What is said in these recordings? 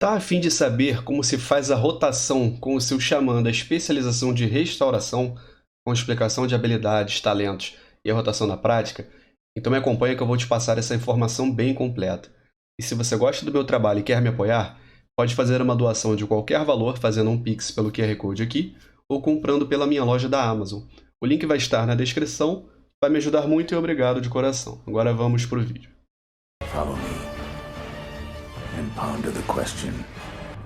Tá a fim de saber como se faz a rotação com o seu xamã da especialização de restauração, com explicação de habilidades, talentos e a rotação na prática? Então me acompanha que eu vou te passar essa informação bem completa. E se você gosta do meu trabalho e quer me apoiar, pode fazer uma doação de qualquer valor fazendo um Pix pelo QR Code aqui ou comprando pela minha loja da Amazon. O link vai estar na descrição, vai me ajudar muito e obrigado de coração. Agora vamos pro vídeo. Follow me and ponder the question,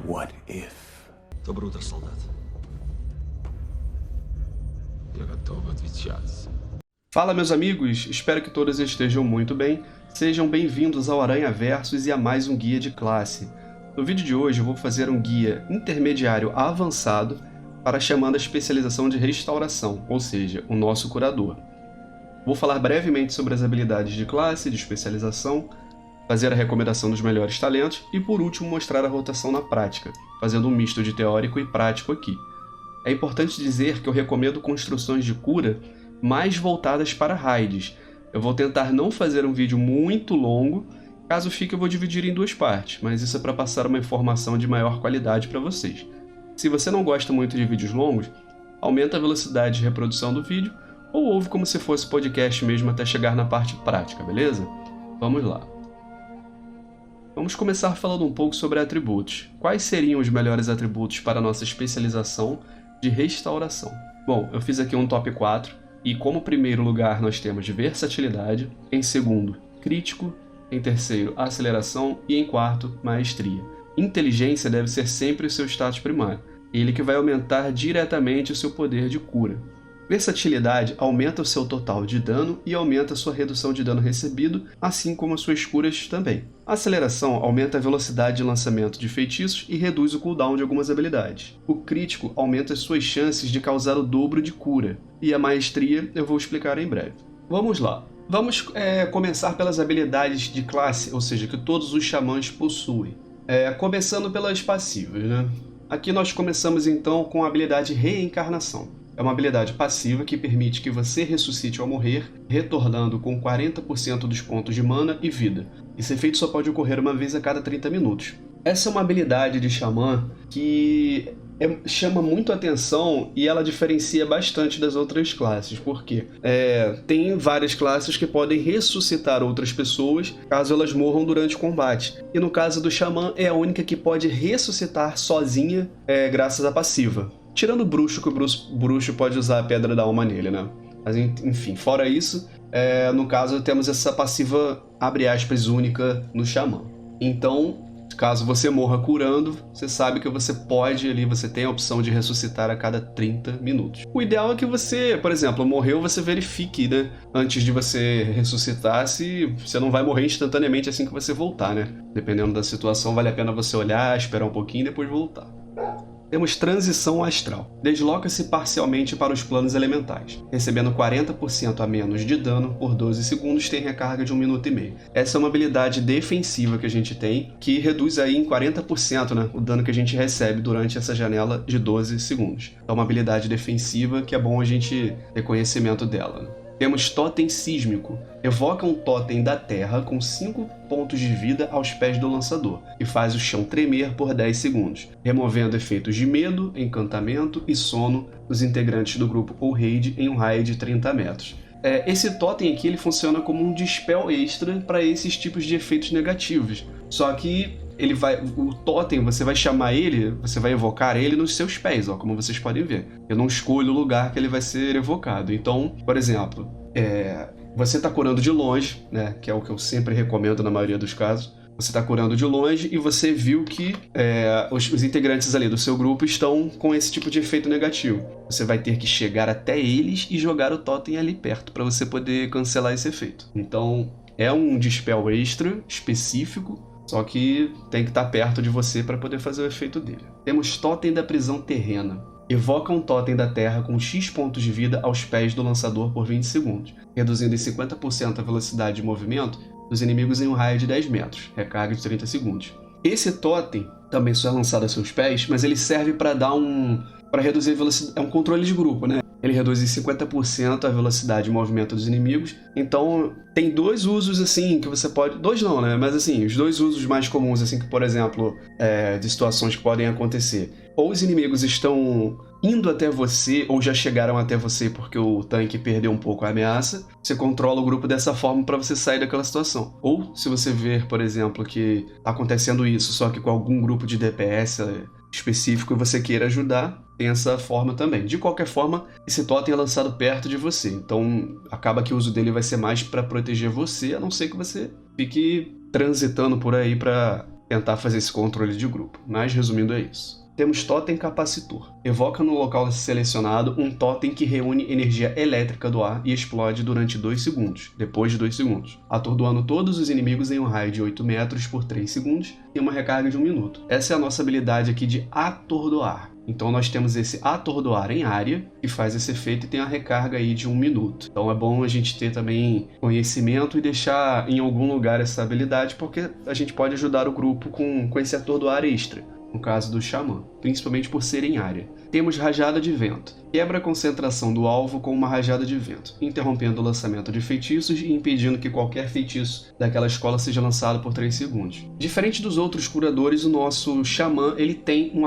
what if? Доброе утро, солдат. Я готов отвечать. Fala meus amigos, espero que todos estejam muito bem. Sejam bem-vindos ao Aranha Versus e a mais um guia de classe. No vídeo de hoje eu vou fazer um guia intermediário avançado para a chamada especialização de restauração, ou seja, o nosso curador. Vou falar brevemente sobre as habilidades de classe, de especialização, fazer a recomendação dos melhores talentos e, por último, mostrar a rotação na prática, fazendo um misto de teórico e prático aqui. É importante dizer que eu recomendo construções de cura mais voltadas para raids. Eu vou tentar não fazer um vídeo muito longo, caso fique eu vou dividir em duas partes, mas isso é para passar uma informação de maior qualidade para vocês. Se você não gosta muito de vídeos longos, aumenta a velocidade de reprodução do vídeo ou ouve como se fosse podcast mesmo até chegar na parte prática, beleza? Vamos lá. Vamos começar falando um pouco sobre atributos. Quais seriam os melhores atributos para a nossa especialização de restauração? Bom, eu fiz aqui um top 4, e como primeiro lugar nós temos versatilidade, em segundo, crítico, em terceiro, aceleração e em quarto, maestria. Inteligência deve ser sempre o seu status primário, ele que vai aumentar diretamente o seu poder de cura. Versatilidade aumenta o seu total de dano e aumenta a sua redução de dano recebido, assim como as suas curas também. A aceleração aumenta a velocidade de lançamento de feitiços e reduz o cooldown de algumas habilidades. O crítico aumenta as suas chances de causar o dobro de cura. E a maestria eu vou explicar em breve. Vamos lá. Vamos começar pelas habilidades de classe, ou seja, que todos os xamãs possuem. Começando pelas passivas, né? Aqui nós começamos então com a habilidade Reencarnação. É uma habilidade passiva que permite que você ressuscite ao morrer, retornando com 40% dos pontos de mana e vida. Esse efeito só pode ocorrer uma vez a cada 30 minutos. Essa é uma habilidade de xamã que chama muito atenção e ela diferencia bastante das outras classes. Por quê? Tem várias classes que podem ressuscitar outras pessoas caso elas morram durante o combate. E no caso do xamã é a única que pode ressuscitar sozinha graças à passiva. Tirando o bruxo, que o bruxo pode usar a pedra da alma nele, né? Mas enfim, fora isso, no caso temos essa passiva, abre aspas, única no xamã. Então, caso você morra curando, você sabe que você pode ali, você tem a opção de ressuscitar a cada 30 minutos. O ideal é que você, por exemplo, morreu, você verifique, né? Antes de você ressuscitar, se você não vai morrer instantaneamente assim que você voltar, né? Dependendo da situação, vale a pena você olhar, esperar um pouquinho e depois voltar. Temos transição astral. Desloca-se parcialmente para os planos elementais, recebendo 40% a menos de dano por 12 segundos, tem recarga de 1 minuto e meio. Essa é uma habilidade defensiva que a gente tem, que reduz aí em 40%, né, o dano que a gente recebe durante essa janela de 12 segundos. É uma habilidade defensiva que é bom a gente ter conhecimento dela, né? Temos Totem Sísmico. Evoca um totem da terra com 5 pontos de vida aos pés do lançador e faz o chão tremer por 10 segundos, removendo efeitos de medo, encantamento e sono dos integrantes do grupo ou raid em um raio de 30 metros. Esse totem aqui ele funciona como um dispel extra para esses tipos de efeitos negativos, só que o totem, você vai chamar ele, você vai evocar ele nos seus pés, ó, como vocês podem ver. Eu não escolho o lugar que ele vai ser evocado. Então, por exemplo, você está curando de longe, né, que é o que eu sempre recomendo na maioria dos casos. Você está curando de longe e você viu que os integrantes ali do seu grupo estão com esse tipo de efeito negativo. Você vai ter que chegar até eles e jogar o totem ali perto para você poder cancelar esse efeito. Então, é um dispel extra específico, só que tem que estar perto de você para poder fazer o efeito dele. Temos Totem da Prisão Terrena. Evoca um totem da terra com X pontos de vida aos pés do lançador por 20 segundos, reduzindo em 50% a velocidade de movimento dos inimigos em um raio de 10 metros, recarga de 30 segundos. Esse totem também só é lançado a seus pés, mas ele serve para dar para reduzir a velocidade, é um controle de grupo, né? ele reduz em 50% a velocidade de movimento dos inimigos. Então, tem dois usos, assim, que você pode... Dois não, né? Mas, assim, os dois usos mais comuns, assim, que, por exemplo, de situações que podem acontecer. Ou os inimigos estão indo até você, ou já chegaram até você porque o tanque perdeu um pouco a ameaça. Você controla o grupo dessa forma para você sair daquela situação. Ou, se você ver, por exemplo, que tá acontecendo isso, só que com algum grupo de DPS específico e você queira ajudar, tem essa forma também. De qualquer forma, esse totem é lançado perto de você, então acaba que o uso dele vai ser mais para proteger você, a não ser que você fique transitando por aí para tentar fazer esse controle de grupo. Mas resumindo, é isso. Temos Totem Capacitor. Evoca no local selecionado um totem que reúne energia elétrica do ar e explode durante 2 segundos, depois de 2 segundos, atordoando todos os inimigos em um raio de 8 metros por 3 segundos e uma recarga de 1 minuto. Essa é a nossa habilidade aqui de atordoar. Então nós temos esse atordoar em área, que faz esse efeito e tem a recarga aí de 1 minuto. Então é bom a gente ter também conhecimento e deixar em algum lugar essa habilidade, porque a gente pode ajudar o grupo com esse atordoar extra. No caso do Xamã, principalmente por ser em área. Temos Rajada de Vento. Quebra a concentração do alvo com uma rajada de vento, interrompendo o lançamento de feitiços e impedindo que qualquer feitiço daquela escola seja lançado por 3 segundos. Diferente dos outros curadores, o nosso Xamã ele tem um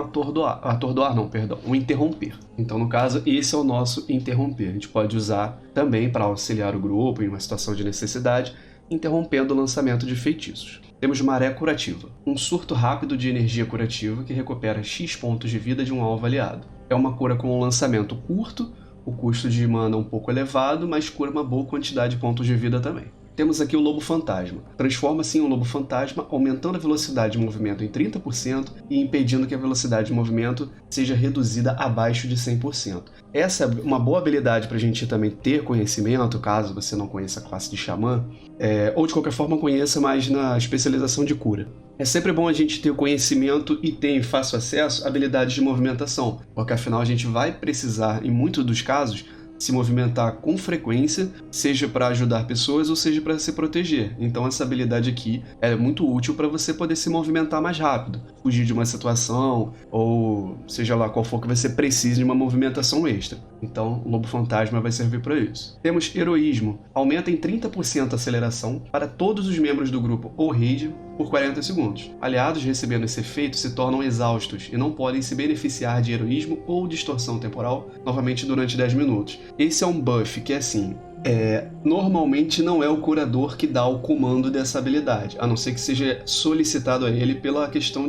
um interromper. Então, no caso, esse é o nosso interromper. A gente pode usar também para auxiliar o grupo em uma situação de necessidade, interrompendo o lançamento de feitiços. Temos Maré Curativa, um surto rápido de energia curativa que recupera X pontos de vida de um alvo aliado. É uma cura com um lançamento curto, o custo de mana um pouco elevado, mas cura uma boa quantidade de pontos de vida também. Temos aqui o Lobo Fantasma. Transforma-se em um Lobo Fantasma, aumentando a velocidade de movimento em 30% e impedindo que a velocidade de movimento seja reduzida abaixo de 100%. Essa é uma boa habilidade para a gente também ter conhecimento, caso você não conheça a classe de Xamã, ou de qualquer forma conheça mais na especialização de cura. É sempre bom a gente ter o conhecimento e ter em fácil acesso habilidades de movimentação, porque afinal a gente vai precisar, em muitos dos casos, se movimentar com frequência, seja para ajudar pessoas ou seja para se proteger. Então essa habilidade aqui é muito útil para você poder se movimentar mais rápido, fugir de uma situação ou seja lá qual for que você precise de uma movimentação extra. Então o Lobo Fantasma vai servir para isso. Temos Heroísmo. Aumenta em 30% a aceleração para todos os membros do grupo ou raid por 40 segundos. Aliados recebendo esse efeito se tornam exaustos e não podem se beneficiar de heroísmo ou distorção temporal novamente durante 10 minutos. Esse é um buff que, assim, normalmente não é o curador que dá o comando dessa habilidade, a não ser que seja solicitado a ele pela questão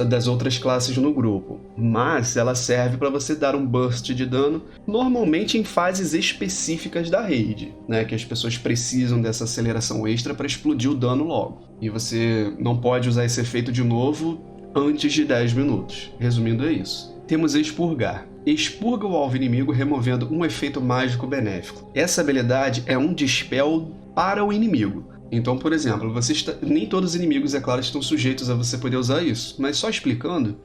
das outras classes no grupo. Mas ela serve para você dar um burst de dano, normalmente em fases específicas da raid, né, que as pessoas precisam dessa aceleração extra para explodir o dano logo. E você não pode usar esse efeito de novo antes de 10 minutos. Resumindo, é isso. Temos Expurgar. Expurga o alvo inimigo removendo um efeito mágico benéfico. Essa habilidade é um dispel para o inimigo. Então, por exemplo, nem todos os inimigos, é claro, estão sujeitos a você poder usar isso. Mas só explicando,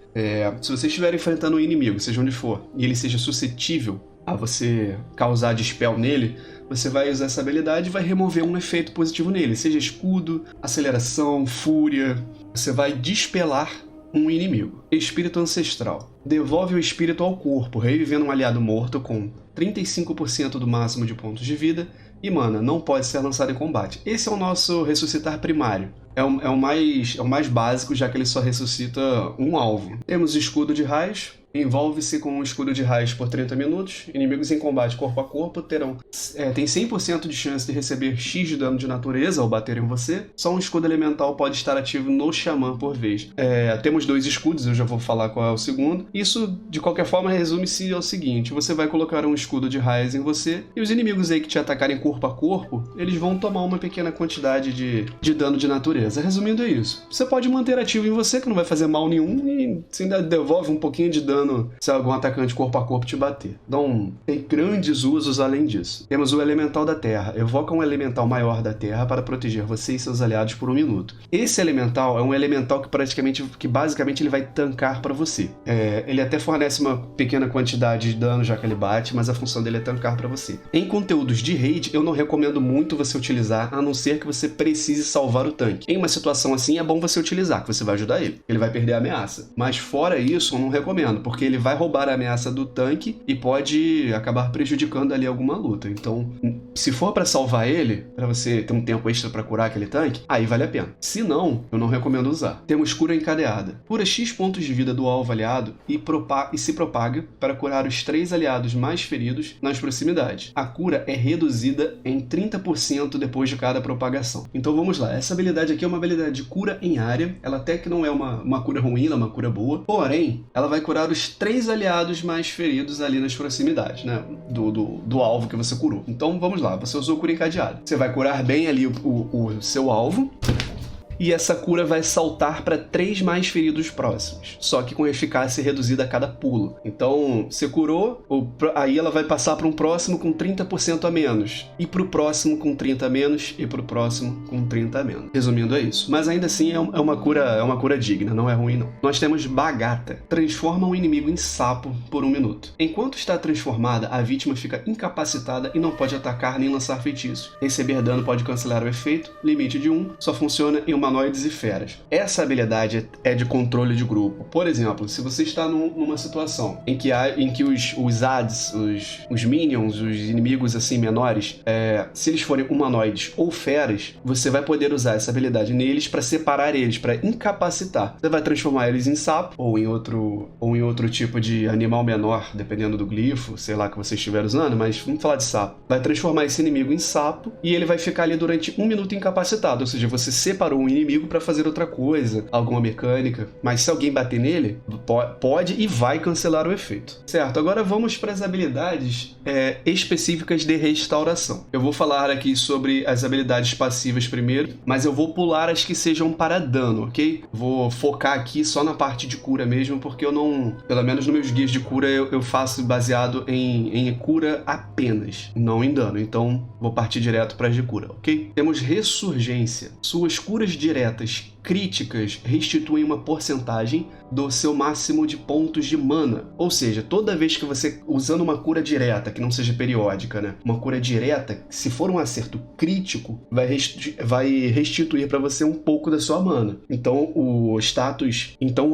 se você estiver enfrentando um inimigo, seja onde for, e ele seja suscetível a você causar dispel nele, você vai usar essa habilidade e vai remover um efeito positivo nele, seja escudo, aceleração, fúria. Você vai dispelar um inimigo. Espírito Ancestral. Devolve o espírito ao corpo, revivendo um aliado morto com 35% do máximo de pontos de vida e mana, não pode ser lançado em combate. Esse é o nosso ressuscitar primário. É o mais básico, já que ele só ressuscita um alvo. Temos Escudo de Raios. Envolve-se com um escudo de raios por 30 minutos. Inimigos em combate corpo a corpo tem 100% de chance de receber X de dano de natureza ao bater em você. Só um escudo elemental pode estar ativo no Xamã por vez. Temos 2 escudos, eu já vou falar qual é o segundo. Isso, de qualquer forma, resume-se ao seguinte. Você vai colocar um escudo de raios em você e os inimigos aí que te atacarem corpo a corpo, eles vão tomar uma pequena quantidade de dano de natureza. Resumindo, é isso. Você pode manter ativo em você, que não vai fazer mal nenhum, e você ainda devolve um pouquinho de dano se algum atacante corpo a corpo te bater. Então, tem grandes usos além disso. Temos o Elemental da Terra. Evoca um elemental maior da Terra para proteger você e seus aliados por 1 minuto. Esse elemental é um elemental que basicamente ele vai tancar para você. Ele até fornece uma pequena quantidade de dano já que ele bate, mas a função dele é tancar para você. Em conteúdos de raid, eu não recomendo muito você utilizar, a não ser que você precise salvar o tanque. Em uma situação assim, é bom você utilizar, que você vai ajudar ele. Ele vai perder a ameaça. Mas fora isso, eu não recomendo, porque ele vai roubar a ameaça do tanque e pode acabar prejudicando ali alguma luta. Então, se for pra salvar ele, pra você ter um tempo extra pra curar aquele tanque, aí vale a pena. Se não, eu não recomendo usar. Temos cura encadeada. Cura X pontos de vida do alvo aliado e se propaga para curar os 3 aliados mais feridos nas proximidades. A cura é reduzida em 30% depois de cada propagação. Então vamos lá, essa habilidade aqui é uma habilidade de cura em área, ela até que não é uma cura ruim, ela é uma cura boa, porém, ela vai curar os 3 aliados mais feridos ali nas proximidades, né, do alvo que você curou. Então vamos lá, você usou cura encadeada. Você vai curar bem ali o seu alvo, e essa cura vai saltar para 3 mais feridos próximos, só que com eficácia reduzida a cada pulo. Então, você curou, aí ela vai passar para um próximo com 30% a menos, e para o próximo com 30 a menos, e para o próximo com 30 a menos. Resumindo, é isso. Mas ainda assim é uma cura digna, não é ruim não. Nós temos Bagata. Transforma um inimigo em sapo por 1 minuto. Enquanto está transformada, a vítima fica incapacitada e não pode atacar nem lançar feitiços. Receber dano pode cancelar o efeito, limite de 1, só funciona em humanoides e feras. Essa habilidade é de controle de grupo. Por exemplo, se você está numa situação em que os ADs, os minions, os inimigos assim menores, se eles forem humanoides ou feras, você vai poder usar essa habilidade neles para separar eles, para incapacitar. Você vai transformar eles em sapo ou em outro tipo de animal menor, dependendo do glifo, sei lá, que você estiver usando, mas vamos falar de sapo. Vai transformar esse inimigo em sapo e ele vai ficar ali durante 1 minuto incapacitado, ou seja, você separou um inimigo para fazer outra coisa, alguma mecânica, mas se alguém bater nele, pode e vai cancelar o efeito. Certo, agora vamos para as habilidades específicas de restauração. Eu vou falar aqui sobre as habilidades passivas primeiro, mas eu vou pular as que sejam para dano, ok? Vou focar aqui só na parte de cura mesmo, porque eu não, pelo menos nos meus guias de cura, eu faço baseado em cura apenas, não em dano, então vou partir direto para as de cura, ok? Temos ressurgência. Suas curas diretas críticas restituem uma porcentagem do seu máximo de pontos de mana. Ou seja, toda vez que você, usando uma cura direta, que não seja periódica, né? Uma cura direta, se for um acerto crítico, vai restituir para você um pouco da sua mana. Então, o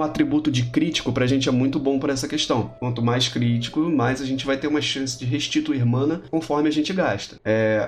atributo de crítico pra gente é muito bom por essa questão. Quanto mais crítico, mais a gente vai ter uma chance de restituir mana conforme a gente gasta.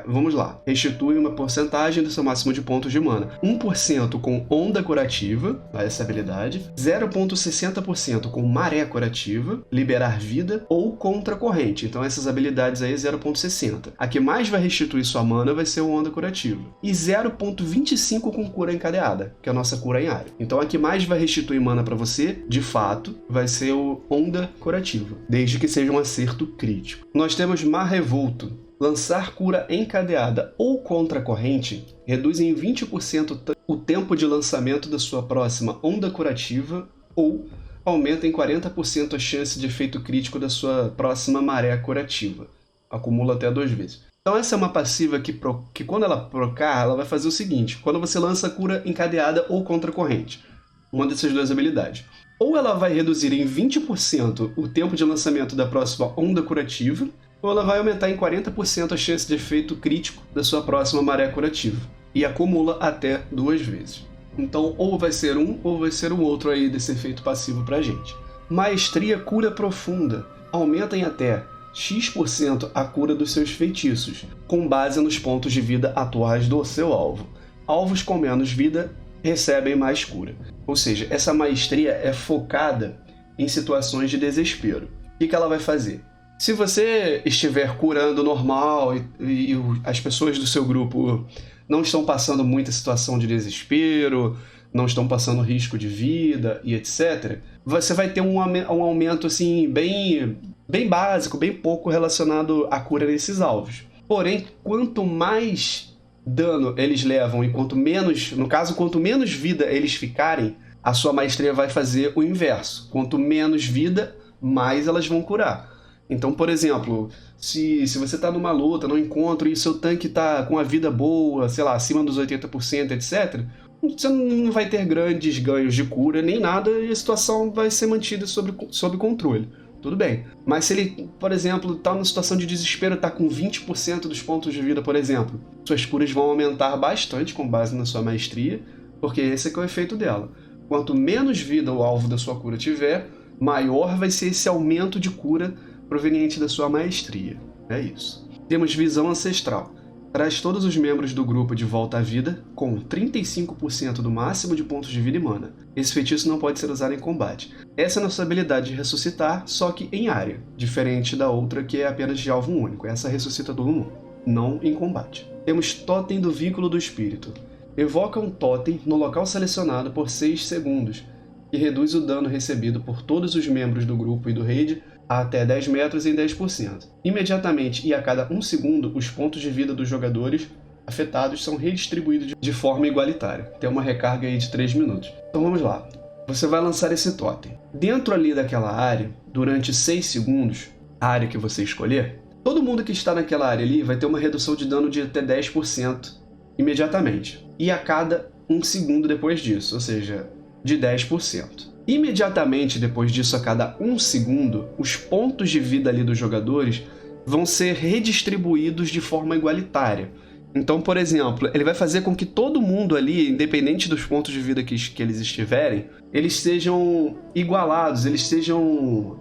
Vamos lá. Restitui uma porcentagem do seu máximo de pontos de mana. 1% com onda curativa, essa habilidade, 0,60% com maré curativa, liberar vida ou contra-corrente. Então essas habilidades aí 0,60. A que mais vai restituir sua mana vai ser o onda curativa. E 0,25 com cura encadeada, que é a nossa cura em área. Então a que mais vai restituir mana para você, de fato, vai ser o onda curativa, desde que seja um acerto crítico. Nós temos Mar Revolto. Lançar cura encadeada ou contra-corrente reduz em 20% o tempo de lançamento da sua próxima onda curativa ou aumenta em 40% a chance de efeito crítico da sua próxima maré curativa. Acumula até 2 vezes. Então essa é uma passiva que quando ela procar, ela vai fazer o seguinte: quando você lança cura encadeada ou contra-corrente, uma dessas 2 habilidades, ou ela vai reduzir em 20% o tempo de lançamento da próxima onda curativa, ou ela vai aumentar em 40% a chance de efeito crítico da sua próxima maré curativa, e acumula até 2 vezes. Então, ou vai ser um, ou vai ser o outro aí desse efeito passivo pra gente. Maestria Cura Profunda. Aumenta em até X% a cura dos seus feitiços, com base nos pontos de vida atuais do seu alvo. Alvos com menos vida recebem mais cura. Ou seja, essa maestria é focada em situações de desespero. O que ela vai fazer? Se você estiver curando normal e as pessoas do seu grupo não estão passando muita situação de desespero, não estão passando risco de vida e etc., você vai ter um aumento assim, bem básico, bem pouco relacionado à cura desses alvos. Porém, quanto mais dano eles levam e quanto menos vida eles ficarem, a sua maestria vai fazer o inverso. Quanto menos vida, mais elas vão curar. Então, por exemplo, se você está numa luta, num encontro, e seu tanque está com a vida boa, sei lá, acima dos 80%, etc., você não vai ter grandes ganhos de cura nem nada e a situação vai ser mantida sob controle. Tudo bem. Mas se ele, por exemplo, está numa situação de desespero, está com 20% dos pontos de vida, por exemplo, suas curas vão aumentar bastante com base na sua maestria, porque esse é que é o efeito dela. Quanto menos vida o alvo da sua cura tiver, maior vai ser esse aumento de cura proveniente da sua maestria. É isso. Temos visão ancestral. Traz todos os membros do grupo de volta à vida, com 35% do máximo de pontos de vida e mana. Esse feitiço não pode ser usado em combate. Essa é a nossa habilidade de ressuscitar, só que em área, diferente da outra que é apenas de alvo único. Essa ressuscita todo mundo, não em combate. Temos Totem do Vínculo do Espírito. Evoca um totem no local selecionado por 6 segundos, que reduz o dano recebido por todos os membros do grupo e do raid a até 10 metros em 10%. Imediatamente e a cada 1 segundo, os pontos de vida dos jogadores afetados são redistribuídos de forma igualitária. Tem uma recarga aí de 3 minutos. Então vamos lá. Você vai lançar esse totem. Dentro ali daquela área, durante 6 segundos, a área que você escolher, todo mundo que está naquela área ali vai ter uma redução de dano de até 10% imediatamente. E a cada 1 segundo depois disso, ou seja, de 10%. Imediatamente depois disso, a cada 1 segundo, os pontos de vida ali dos jogadores vão ser redistribuídos de forma igualitária. Então, por exemplo, ele vai fazer com que todo mundo ali, independente dos pontos de vida que eles estiverem, eles sejam igualados, eles sejam...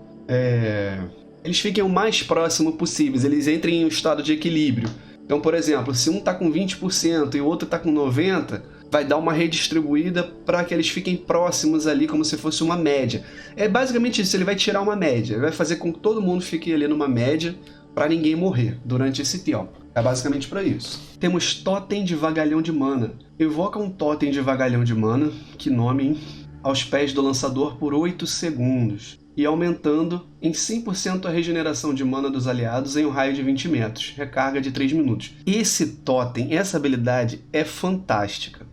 eles fiquem o mais próximo possíveis, eles entrem em um estado de equilíbrio. Então, por exemplo, se um está com 20% e o outro está com 90%, vai dar uma redistribuída para que eles fiquem próximos ali, como se fosse uma média. É basicamente isso, ele vai tirar uma média, ele vai fazer com que todo mundo fique ali numa média para ninguém morrer durante esse tempo. É basicamente para isso. Temos Totem de Vagalhão de Mana. Evoca um Totem de Vagalhão de Mana, que nome, hein? Aos pés do lançador por 8 segundos. E aumentando em 100% a regeneração de mana dos aliados em um raio de 20 metros. Recarga de 3 minutos. Esse totem, essa habilidade é fantástica.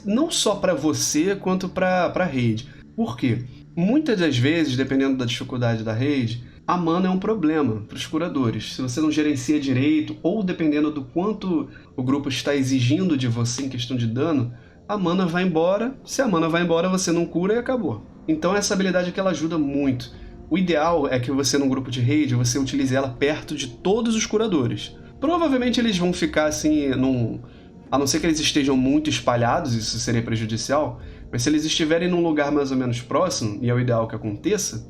Não só para você, quanto para a raid. Por quê? Muitas das vezes, dependendo da dificuldade da raid, a mana é um problema para os curadores. Se você não gerencia direito, ou dependendo do quanto o grupo está exigindo de você em questão de dano, a mana vai embora. Se a mana vai embora, você não cura e acabou. Então essa habilidade aqui ela ajuda muito. O ideal é que você, num grupo de raid, você utilize ela perto de todos os curadores. Provavelmente eles vão ficar assim, a não ser que eles estejam muito espalhados, isso seria prejudicial, mas se eles estiverem num lugar mais ou menos próximo, e é o ideal que aconteça,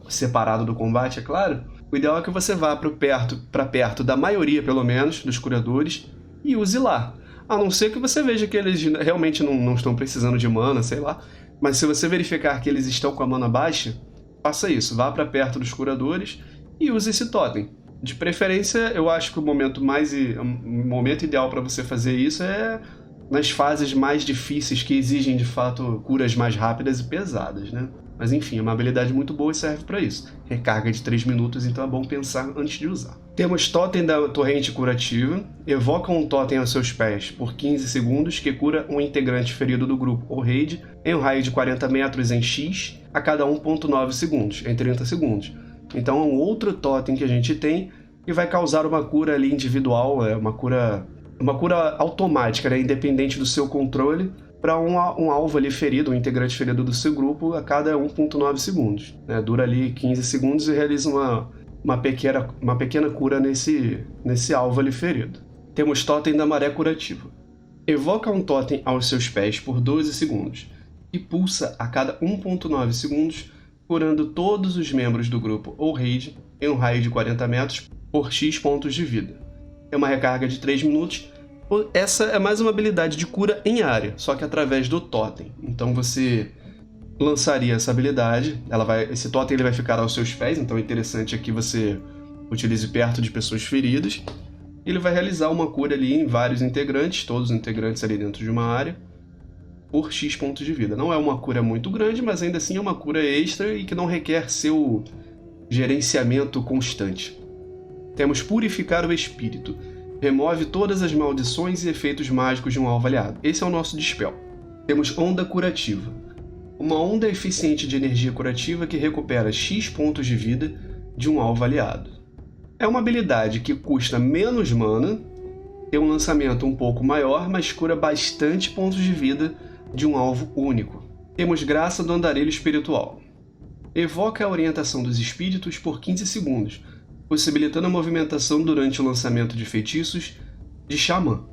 separado do combate, é claro, o ideal é que você vá para perto da maioria, pelo menos, dos curadores, e use lá. A não ser que você veja que eles realmente não estão precisando de mana, sei lá, mas se você verificar que eles estão com a mana baixa, faça isso, vá para perto dos curadores e use esse totem. De preferência, eu acho que o momento ideal para você fazer isso é nas fases mais difíceis que exigem, de fato, curas mais rápidas e pesadas, né? Mas enfim, é uma habilidade muito boa e serve para isso. Recarga de 3 minutos, então é bom pensar antes de usar. Temos Totem da Torrente Curativa. Evoca um totem aos seus pés por 15 segundos que cura um integrante ferido do grupo ou raid em um raio de 40 metros em X a cada 1.9 segundos, em 30 segundos. Então é um outro totem que a gente tem e vai causar uma cura ali individual, uma cura automática, né, independente do seu controle, para um alvo ali ferido, um integrante ferido do seu grupo a cada 1.9 segundos. Né? Dura ali 15 segundos e realiza uma pequena cura nesse alvo ali ferido. Temos Totem da Maré Curativa. Evoca um totem aos seus pés por 12 segundos e pulsa a cada 1.9 segundos, curando todos os membros do grupo ou raid em um raio de 40 metros por X pontos de vida. É uma recarga de 3 minutos. Essa é mais uma habilidade de cura em área, só que através do totem. Então você lançaria essa habilidade, esse totem ele vai ficar aos seus pés, então é interessante que você utilize perto de pessoas feridas. Ele vai realizar uma cura ali em vários integrantes, todos os integrantes ali dentro de uma área, por X pontos de vida. Não é uma cura muito grande, mas ainda assim é uma cura extra e que não requer seu gerenciamento constante. Temos Purificar o Espírito. Remove todas as maldições e efeitos mágicos de um alvo aliado. Esse é o nosso Dispel. Temos Onda Curativa. Uma onda eficiente de energia curativa que recupera X pontos de vida de um alvo aliado. É uma habilidade que custa menos mana, tem um lançamento um pouco maior, mas cura bastante pontos de vida de um alvo único. Temos Graça do Andarilho Espiritual. Evoca a orientação dos espíritos por 15 segundos, possibilitando a movimentação durante o lançamento de feitiços de Xamã.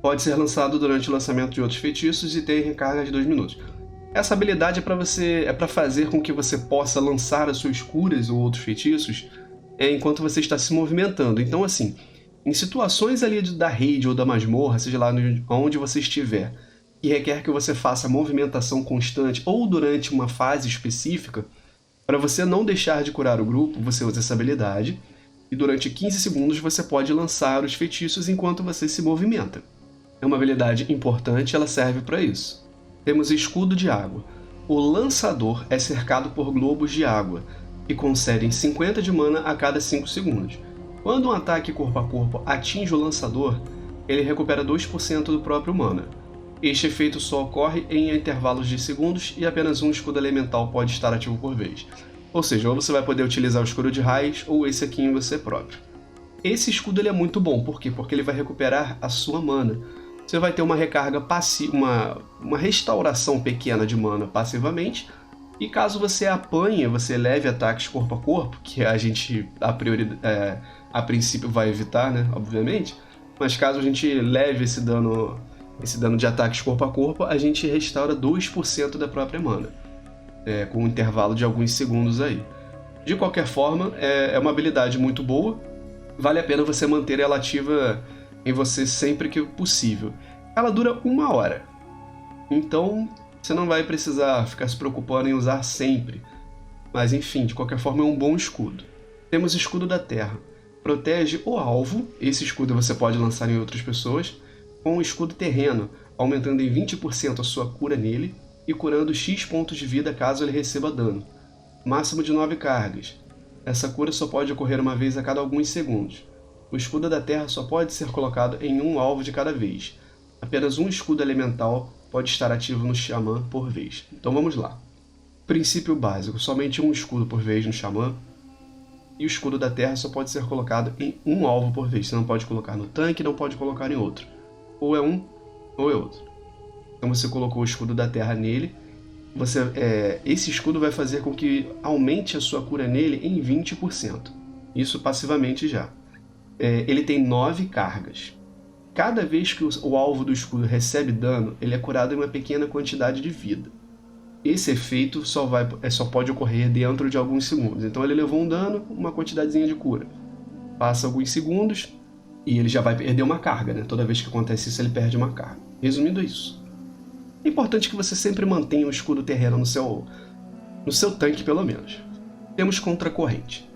Pode ser lançado durante o lançamento de outros feitiços e tem recarga de 2 minutos. Essa habilidade é para fazer com que você possa lançar as suas curas ou outros feitiços enquanto você está se movimentando. Então, assim, em situações ali da raid ou da masmorra, seja lá onde você estiver, que requer que você faça movimentação constante ou durante uma fase específica, para você não deixar de curar o grupo, você usa essa habilidade e durante 15 segundos você pode lançar os feitiços enquanto você se movimenta. É uma habilidade importante, ela serve para isso. Temos Escudo de Água. O lançador é cercado por globos de água, que concedem 50 de mana a cada 5 segundos. Quando um ataque corpo a corpo atinge o lançador, ele recupera 2% do próprio mana. Este efeito só ocorre em intervalos de segundos e apenas um escudo elemental pode estar ativo por vez. Ou seja, ou você vai poder utilizar o escudo de raios ou esse aqui em você próprio. Esse escudo ele é muito bom, por quê? Porque ele vai recuperar a sua mana. Você vai ter uma recarga passiva, uma restauração pequena de mana passivamente, e caso você apanhe, você leve ataques corpo a corpo, que a gente a princípio vai evitar, né, obviamente, mas caso a gente leve esse dano de ataques corpo a corpo, a gente restaura 2% da própria mana, com um intervalo de alguns segundos aí. De qualquer forma, é uma habilidade muito boa, vale a pena você manter ela ativa em você sempre que possível. Ela dura 1 hora, então você não vai precisar ficar se preocupando em usar sempre. Mas enfim, de qualquer forma é um bom escudo. Temos Escudo da Terra. Protege o alvo, esse escudo você pode lançar em outras pessoas, com o escudo terreno, aumentando em 20% a sua cura nele e curando X pontos de vida caso ele receba dano. Máximo de 9 cargas. Essa cura só pode ocorrer uma vez a cada alguns segundos. O Escudo da Terra só pode ser colocado em um alvo de cada vez. Apenas um escudo elemental pode estar ativo no Xamã por vez. Então vamos lá. Princípio básico, somente um escudo por vez no Xamã. E o Escudo da Terra só pode ser colocado em um alvo por vez. Você não pode colocar no tanque, não pode colocar em outro. Ou é um, ou é outro. Então você colocou o Escudo da Terra nele. Esse escudo vai fazer com que aumente a sua cura nele em 20%. Isso passivamente já. Ele tem 9 cargas. Cada vez que o alvo do escudo recebe dano, ele é curado em uma pequena quantidade de vida. Esse efeito só pode ocorrer dentro de alguns segundos. Então ele levou um dano, uma quantidadezinha de cura. Passa alguns segundos e ele já vai perder uma carga, né? Toda vez que acontece isso, ele perde uma carga. Resumindo, é isso. É importante que você sempre mantenha o escudo terreno no seu tanque, pelo menos. Temos Contracorrente.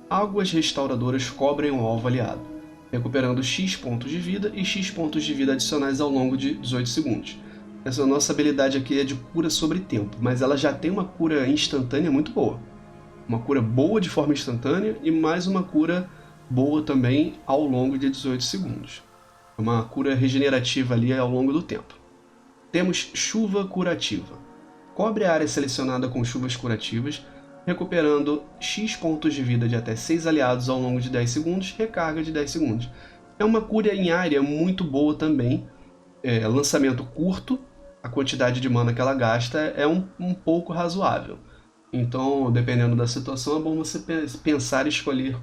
Águas restauradoras cobrem o alvo aliado, recuperando X pontos de vida e X pontos de vida adicionais ao longo de 18 segundos. Essa nossa habilidade aqui é de cura sobre tempo, mas ela já tem uma cura instantânea muito boa. Uma cura boa de forma instantânea e mais uma cura boa também ao longo de 18 segundos. Uma cura regenerativa ali ao longo do tempo. Temos Chuva Curativa. Cobre a área selecionada com chuvas curativas, recuperando X pontos de vida de até 6 aliados ao longo de 10 segundos, recarga de 10 segundos. É uma cura em área muito boa também, lançamento curto, a quantidade de mana que ela gasta é um pouco razoável. Então, dependendo da situação, é bom você pensar e escolher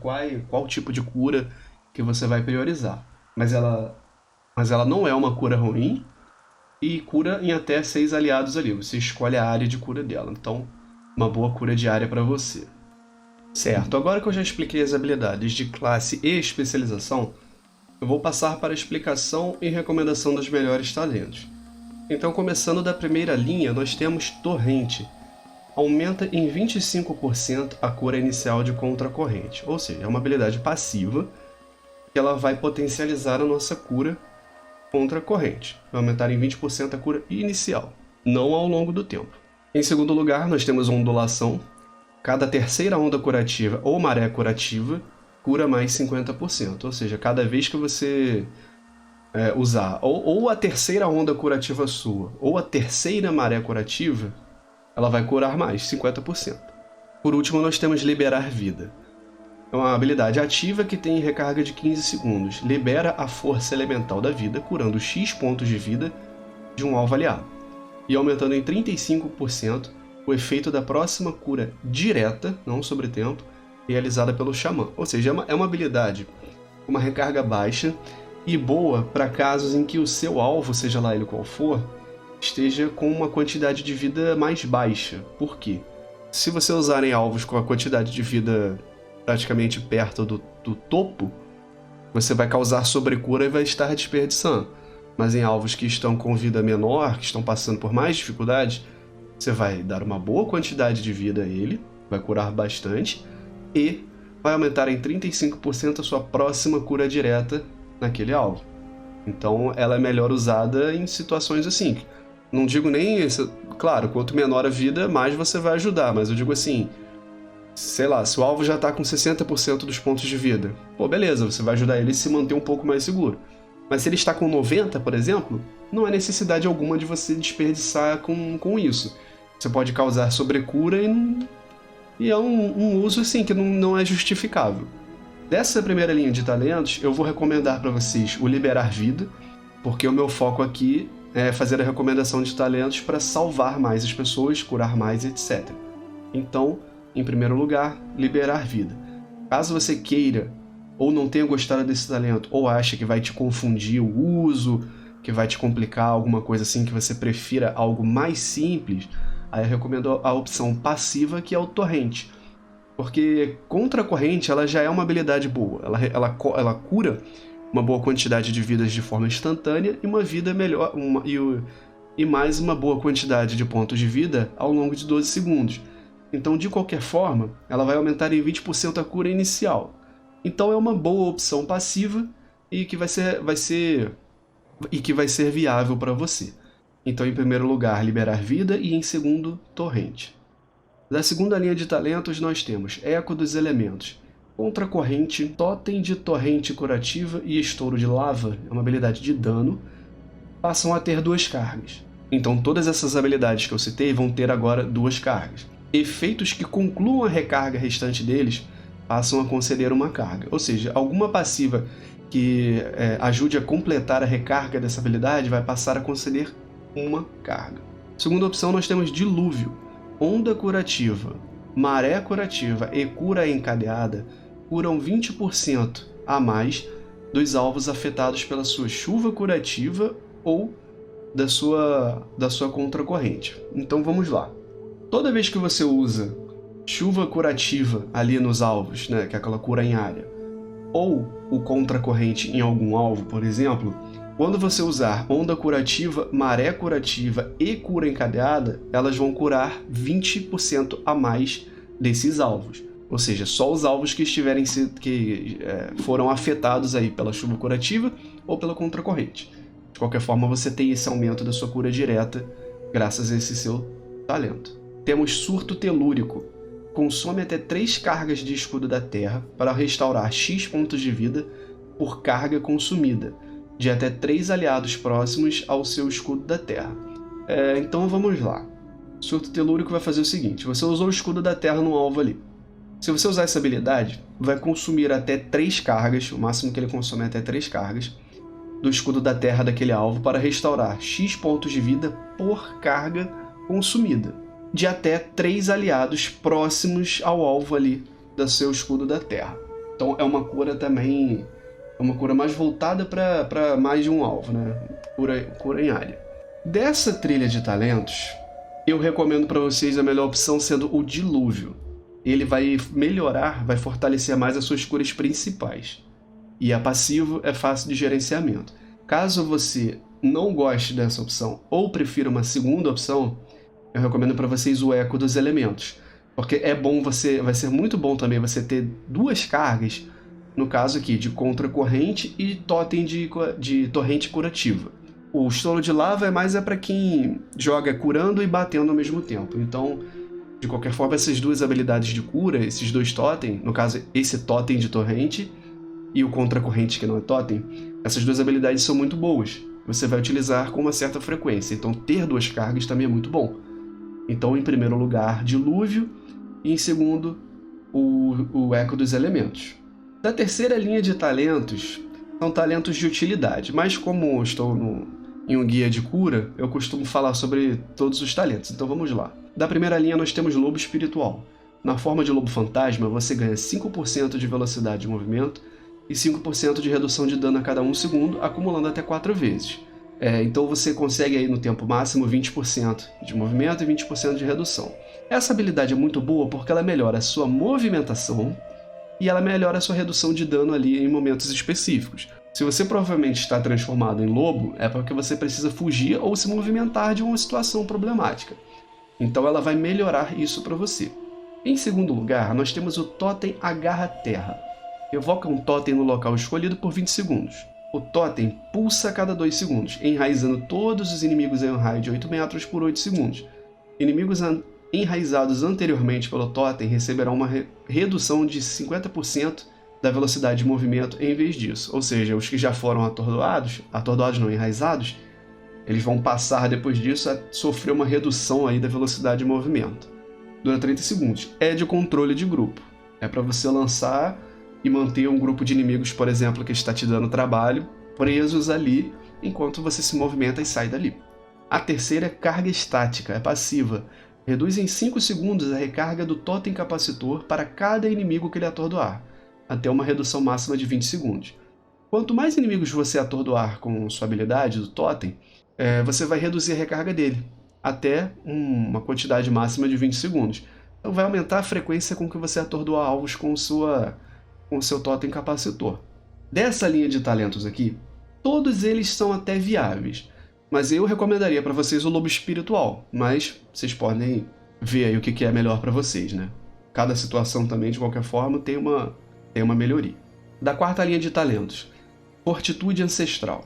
qual tipo de cura que você vai priorizar. Mas ela não é uma cura ruim e cura em até 6 aliados ali. Você escolhe a área de cura dela. Então, uma boa cura diária para você. Certo, agora que eu já expliquei as habilidades de classe e especialização, eu vou passar para a explicação e recomendação dos melhores talentos. Então, começando da primeira linha, nós temos Torrente. Aumenta em 25% a cura inicial de Contracorrente, ou seja, é uma habilidade passiva que ela vai potencializar a nossa cura contra a corrente. Vai aumentar em 20% a cura inicial, não ao longo do tempo. Em segundo lugar, nós temos Ondulação. Cada terceira onda curativa ou maré curativa cura mais 50%. Ou seja, cada vez que você usar ou a terceira onda curativa sua ou a terceira maré curativa, ela vai curar mais 50%. Por último, nós temos Liberar Vida. É uma habilidade ativa que tem recarga de 15 segundos. Libera a força elemental da vida, curando X pontos de vida de um alvo aliado. E aumentando em 35% o efeito da próxima cura direta, não sobre tempo, realizada pelo Xamã. Ou seja, é uma habilidade com uma recarga baixa e boa para casos em que o seu alvo, seja lá ele qual for, esteja com uma quantidade de vida mais baixa. Por quê? Se você usar em alvos com a quantidade de vida praticamente perto do topo, você vai causar sobrecura e vai estar desperdiçando. Mas em alvos que estão com vida menor, que estão passando por mais dificuldades, você vai dar uma boa quantidade de vida a ele, vai curar bastante e vai aumentar em 35% a sua próxima cura direta naquele alvo. Então ela é melhor usada em situações assim. Não digo nem isso, claro, quanto menor a vida, mais você vai ajudar, mas eu digo assim, sei lá, se o alvo já tá com 60% dos pontos de vida, pô, beleza, você vai ajudar ele a se manter um pouco mais seguro. Mas se ele está com 90%, por exemplo, não há necessidade alguma de você desperdiçar com isso. Você pode causar sobrecura e é um uso assim que não é justificável. Dessa primeira linha de talentos, eu vou recomendar para vocês o Liberar Vida, porque o meu foco aqui é fazer a recomendação de talentos para salvar mais as pessoas, curar mais, etc. Então, em primeiro lugar, Liberar Vida. Caso você queira ou não tenha gostado desse talento, ou acha que vai te confundir o uso, que vai te complicar, alguma coisa assim, que você prefira algo mais simples, aí eu recomendo a opção passiva, que é o Torrente. Porque contra a corrente, ela já é uma habilidade boa. Ela cura uma boa quantidade de vidas de forma instantânea e uma vida melhor, e mais uma boa quantidade de pontos de vida ao longo de 12 segundos. Então, de qualquer forma, ela vai aumentar em 20% a cura inicial. Então é uma boa opção passiva e que vai ser viável para você. Então, em primeiro lugar, Liberar Vida e em segundo, Torrente. Da segunda linha de talentos, nós temos Eco dos Elementos. Contra corrente, Totem de Torrente Curativa e Estouro de Lava, é uma habilidade de dano, passam a ter 2 cargas. Então todas essas habilidades que eu citei vão ter agora 2 cargas. Efeitos que concluam a recarga restante deles passam a conceder uma carga. Ou seja, alguma passiva que ajude a completar a recarga dessa habilidade vai passar a conceder uma carga. Segunda opção, nós temos Dilúvio. Onda Curativa, Maré Curativa e Cura Encadeada curam 20% a mais dos alvos afetados pela sua chuva curativa ou da sua contracorrente. Então vamos lá. Toda vez que você usa chuva curativa ali nos alvos, né, que é aquela cura em área, ou o contracorrente em algum alvo, por exemplo, quando você usar onda curativa, maré curativa e cura encadeada, elas vão curar 20% a mais desses alvos. Ou seja, só os alvos que foram afetados aí pela chuva curativa ou pela contracorrente. De qualquer forma, você tem esse aumento da sua cura direta graças a esse seu talento. Temos Surto Telúrico. Consome até 3 cargas de escudo da terra para restaurar X pontos de vida por carga consumida, de até 3 aliados próximos ao seu escudo da terra. Então vamos lá. Surto Telúrico vai fazer o seguinte: você usou o escudo da terra no alvo ali. Se você usar essa habilidade, vai consumir até 3 cargas, o máximo que ele consome é até 3 cargas, do escudo da terra daquele alvo para restaurar X pontos de vida por carga consumida, de até 3 aliados próximos ao alvo ali do seu escudo da terra. Então é uma cura também, uma cura mais voltada para mais de um alvo, né? Cura em área. Dessa trilha de talentos, eu recomendo para vocês a melhor opção sendo o Dilúvio. Ele vai melhorar, vai fortalecer mais as suas curas principais. E a passivo é fácil de gerenciamento. Caso você não goste dessa opção ou prefira uma segunda opção, eu recomendo para vocês o Eco dos Elementos. Porque é bom vai ser muito bom também você ter 2 cargas, no caso aqui, de contracorrente e totem de torrente curativa. O Estouro de Lava é mais para quem joga curando e batendo ao mesmo tempo. Então, de qualquer forma, essas 2 habilidades de cura, esses 2 totem, no caso, esse totem de torrente e o contracorrente que não é totem, essas 2 habilidades são muito boas. Você vai utilizar com uma certa frequência. Então, ter 2 cargas também é muito bom. Então, em primeiro lugar, Dilúvio e em segundo, o Eco dos Elementos. Da terceira linha de talentos, são talentos de utilidade, mas como eu estou em um guia de cura, eu costumo falar sobre todos os talentos, então vamos lá. Da primeira linha nós temos Lobo Espiritual. Na forma de Lobo Fantasma, você ganha 5% de velocidade de movimento e 5% de redução de dano a cada 1 segundo, acumulando até 4 vezes. Então você consegue aí no tempo máximo 20% de movimento e 20% de redução. Essa habilidade é muito boa porque ela melhora a sua movimentação e ela melhora a sua redução de dano ali em momentos específicos. Se você provavelmente está transformado em lobo, é porque você precisa fugir ou se movimentar de uma situação problemática. Então ela vai melhorar isso para você. Em segundo lugar, nós temos o Totem Agarra Terra. Evoca um totem no local escolhido por 20 segundos. O totem pulsa a cada 2 segundos, enraizando todos os inimigos em um raio de 8 metros por 8 segundos. Inimigos enraizados anteriormente pelo totem receberão uma redução de 50% da velocidade de movimento em vez disso. Ou seja, os que já foram atordoados não, enraizados, eles vão passar depois disso a sofrer uma redução aí da velocidade de movimento. Dura 30 segundos. É de controle de grupo. É para você lançar e manter um grupo de inimigos, por exemplo, que está te dando trabalho, presos ali, enquanto você se movimenta e sai dali. A terceira é carga estática, é passiva. Reduz em 5 segundos a recarga do totem capacitor para cada inimigo que ele atordoar, até uma redução máxima de 20 segundos. Quanto mais inimigos você atordoar com sua habilidade do totem, você vai reduzir a recarga dele, até uma quantidade máxima de 20 segundos. Então vai aumentar a frequência com que você atordoa alvos com o seu totem capacitor. Dessa linha de talentos aqui, todos eles são até viáveis, mas eu recomendaria para vocês o Lobo Espiritual, mas vocês podem ver aí o que é melhor para vocês, né? Cada situação também, de qualquer forma, tem uma melhoria. Da quarta linha de talentos, Fortitude Ancestral.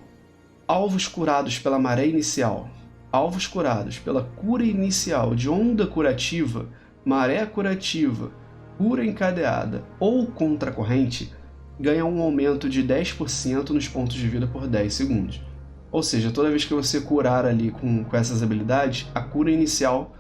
Alvos curados pela maré inicial, alvos curados pela cura inicial de onda curativa, maré curativa, cura encadeada ou contracorrente, ganha um aumento de 10% nos pontos de vida por 10 segundos. Ou seja, toda vez que você curar ali com essas habilidades, a cura inicial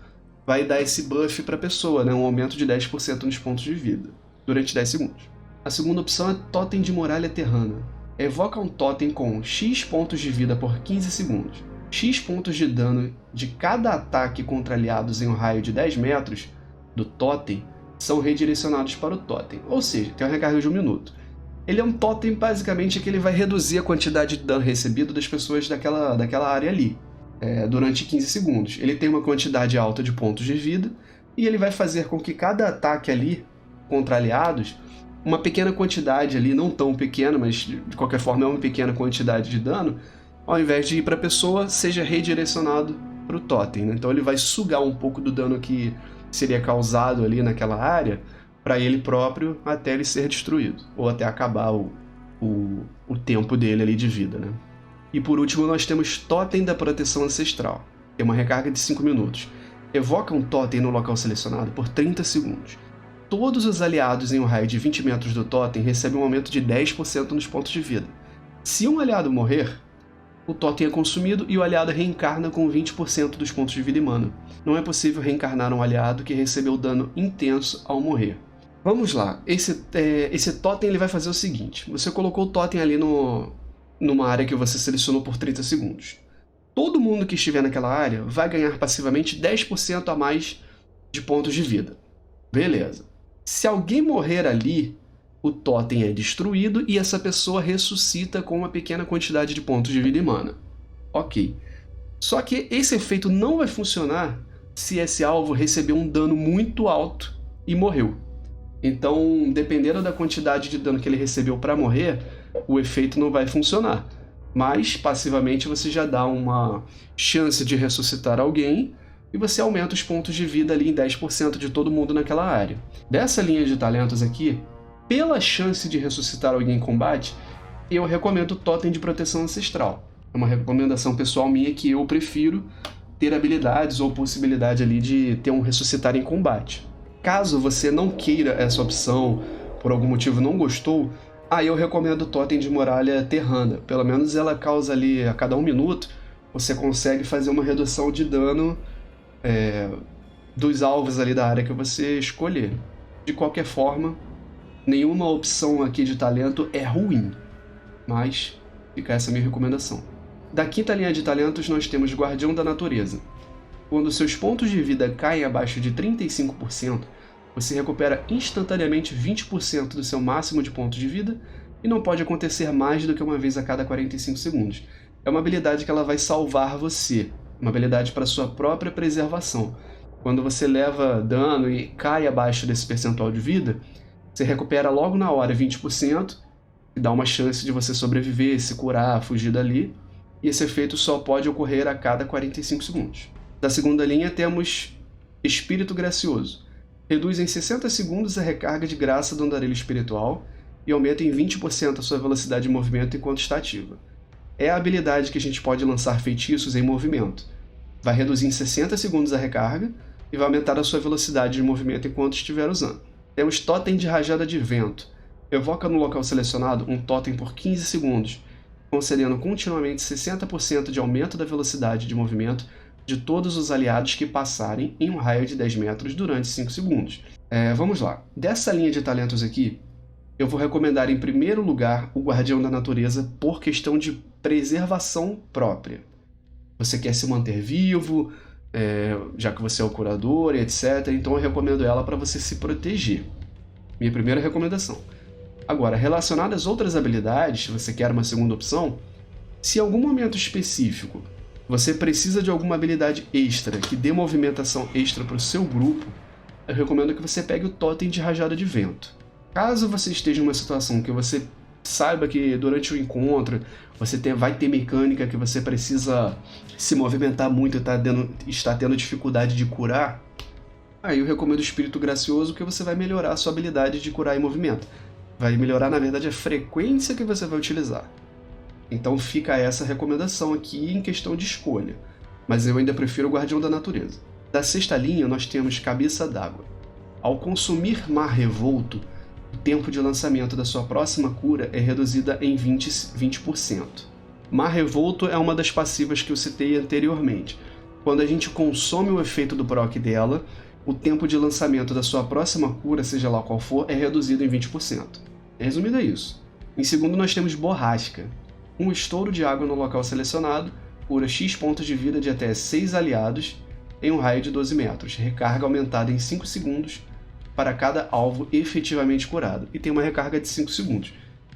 vai dar esse buff para a pessoa, né? Um aumento de 10% nos pontos de vida, durante 10 segundos. A segunda opção é Totem de Muralha Terrana. Evoca um totem com X pontos de vida por 15 segundos. X pontos de dano de cada ataque contra aliados em um raio de 10 metros do totem são redirecionados para o totem, ou seja, tem uma recarga de 1 minuto. Ele é um totem basicamente que ele vai reduzir a quantidade de dano recebido das pessoas daquela área ali, durante 15 segundos. Ele tem uma quantidade alta de pontos de vida e ele vai fazer com que cada ataque ali contra aliados, uma pequena quantidade ali, não tão pequena, mas de qualquer forma é uma pequena quantidade de dano, ao invés de ir para a pessoa, seja redirecionado para o totem, né? Então ele vai sugar um pouco do dano que seria causado ali naquela área para ele próprio até ele ser destruído, ou até acabar o tempo dele ali de vida, né? E por último nós temos Totem da Proteção Ancestral. Tem uma recarga de 5 minutos. Evoca um totem no local selecionado por 30 segundos. Todos os aliados em um raio de 20 metros do totem recebem um aumento de 10% nos pontos de vida. Se um aliado morrer, o totem é consumido e o aliado reencarna com 20% dos pontos de vida e mana. Não é possível reencarnar um aliado que recebeu dano intenso ao morrer. Vamos lá, esse totem ele vai fazer o seguinte: você colocou o totem ali numa área que você selecionou por 30 segundos. Todo mundo que estiver naquela área vai ganhar passivamente 10% a mais de pontos de vida. Beleza. Se alguém morrer ali, o totem é destruído e essa pessoa ressuscita com uma pequena quantidade de pontos de vida e mana. Ok. Só que esse efeito não vai funcionar se esse alvo receber um dano muito alto e morreu. Então, dependendo da quantidade de dano que ele recebeu para morrer, o efeito não vai funcionar. Mas, passivamente, você já dá uma chance de ressuscitar alguém e você aumenta os pontos de vida ali em 10% de todo mundo naquela área. Dessa linha de talentos aqui, pela chance de ressuscitar alguém em combate, eu recomendo o Totem de Proteção Ancestral. É uma recomendação pessoal minha que eu prefiro ter habilidades ou possibilidade ali de ter um ressuscitar em combate. Caso você não queira essa opção, por algum motivo não gostou, aí eu recomendo o Totem de Muralha Terrana. Pelo menos ela causa ali, a cada 1 minuto, você consegue fazer uma redução de dano dos alvos ali da área que você escolher. De qualquer forma, nenhuma opção aqui de talento é ruim, mas fica essa minha recomendação. Da quinta linha de talentos nós temos Guardião da Natureza. Quando seus pontos de vida caem abaixo de 35%, você recupera instantaneamente 20% do seu máximo de pontos de vida e não pode acontecer mais do que uma vez a cada 45 segundos. é uma habilidade que ela vai salvar você, uma habilidade para sua própria preservação. Quando você leva dano e cai abaixo desse percentual de vida, você recupera logo na hora 20%, que dá uma chance de você sobreviver, se curar, fugir dali, e esse efeito só pode ocorrer a cada 45 segundos. Da segunda linha temos Espírito Gracioso. Reduz em 60 segundos a recarga de graça do andarilho espiritual e aumenta em 20% a sua velocidade de movimento enquanto está ativa. É a habilidade que a gente pode lançar feitiços em movimento. Vai reduzir em 60 segundos a recarga e vai aumentar a sua velocidade de movimento enquanto estiver usando. Temos Totem de Rajada de Vento. Evoca no local selecionado um totem por 15 segundos, concedendo continuamente 60% de aumento da velocidade de movimento de todos os aliados que passarem em um raio de 10 metros durante 5 segundos. Vamos lá. Dessa linha de talentos aqui, eu vou recomendar em primeiro lugar o Guardião da Natureza por questão de preservação própria. Você quer se manter vivo, já que você é o curador e etc. Então eu recomendo ela para você se proteger. Minha primeira recomendação. Agora, relacionado às outras habilidades, se você quer uma segunda opção, se em algum momento específico você precisa de alguma habilidade extra que dê movimentação extra para o seu grupo, eu recomendo que você pegue o Totem de Rajada de Vento. Caso você esteja em uma situação que você saiba que durante o encontro você vai ter mecânica que você precisa se movimentar muito e está tendo dificuldade de curar, aí eu recomendo o Espírito Gracioso, que você vai melhorar a sua habilidade de curar em movimento. Vai melhorar, na verdade, a frequência que você vai utilizar. Então fica essa recomendação aqui em questão de escolha, mas eu ainda prefiro o Guardião da Natureza. Da sexta linha nós temos Cabeça d'Água. Ao consumir Mar Revolto, o tempo de lançamento da sua próxima cura é reduzida em 20%. Mar Revolto é uma das passivas que eu citei anteriormente. Quando a gente consome o efeito do proc dela, o tempo de lançamento da sua próxima cura, seja lá qual for, é reduzido em 20%. Resumindo é isso. Em segundo nós temos Borrasca. Um estouro de água no local selecionado cura X pontos de vida de até 6 aliados em um raio de 12 metros, recarga aumentada em 5 segundos para cada alvo efetivamente curado, e tem uma recarga de 5 segundos.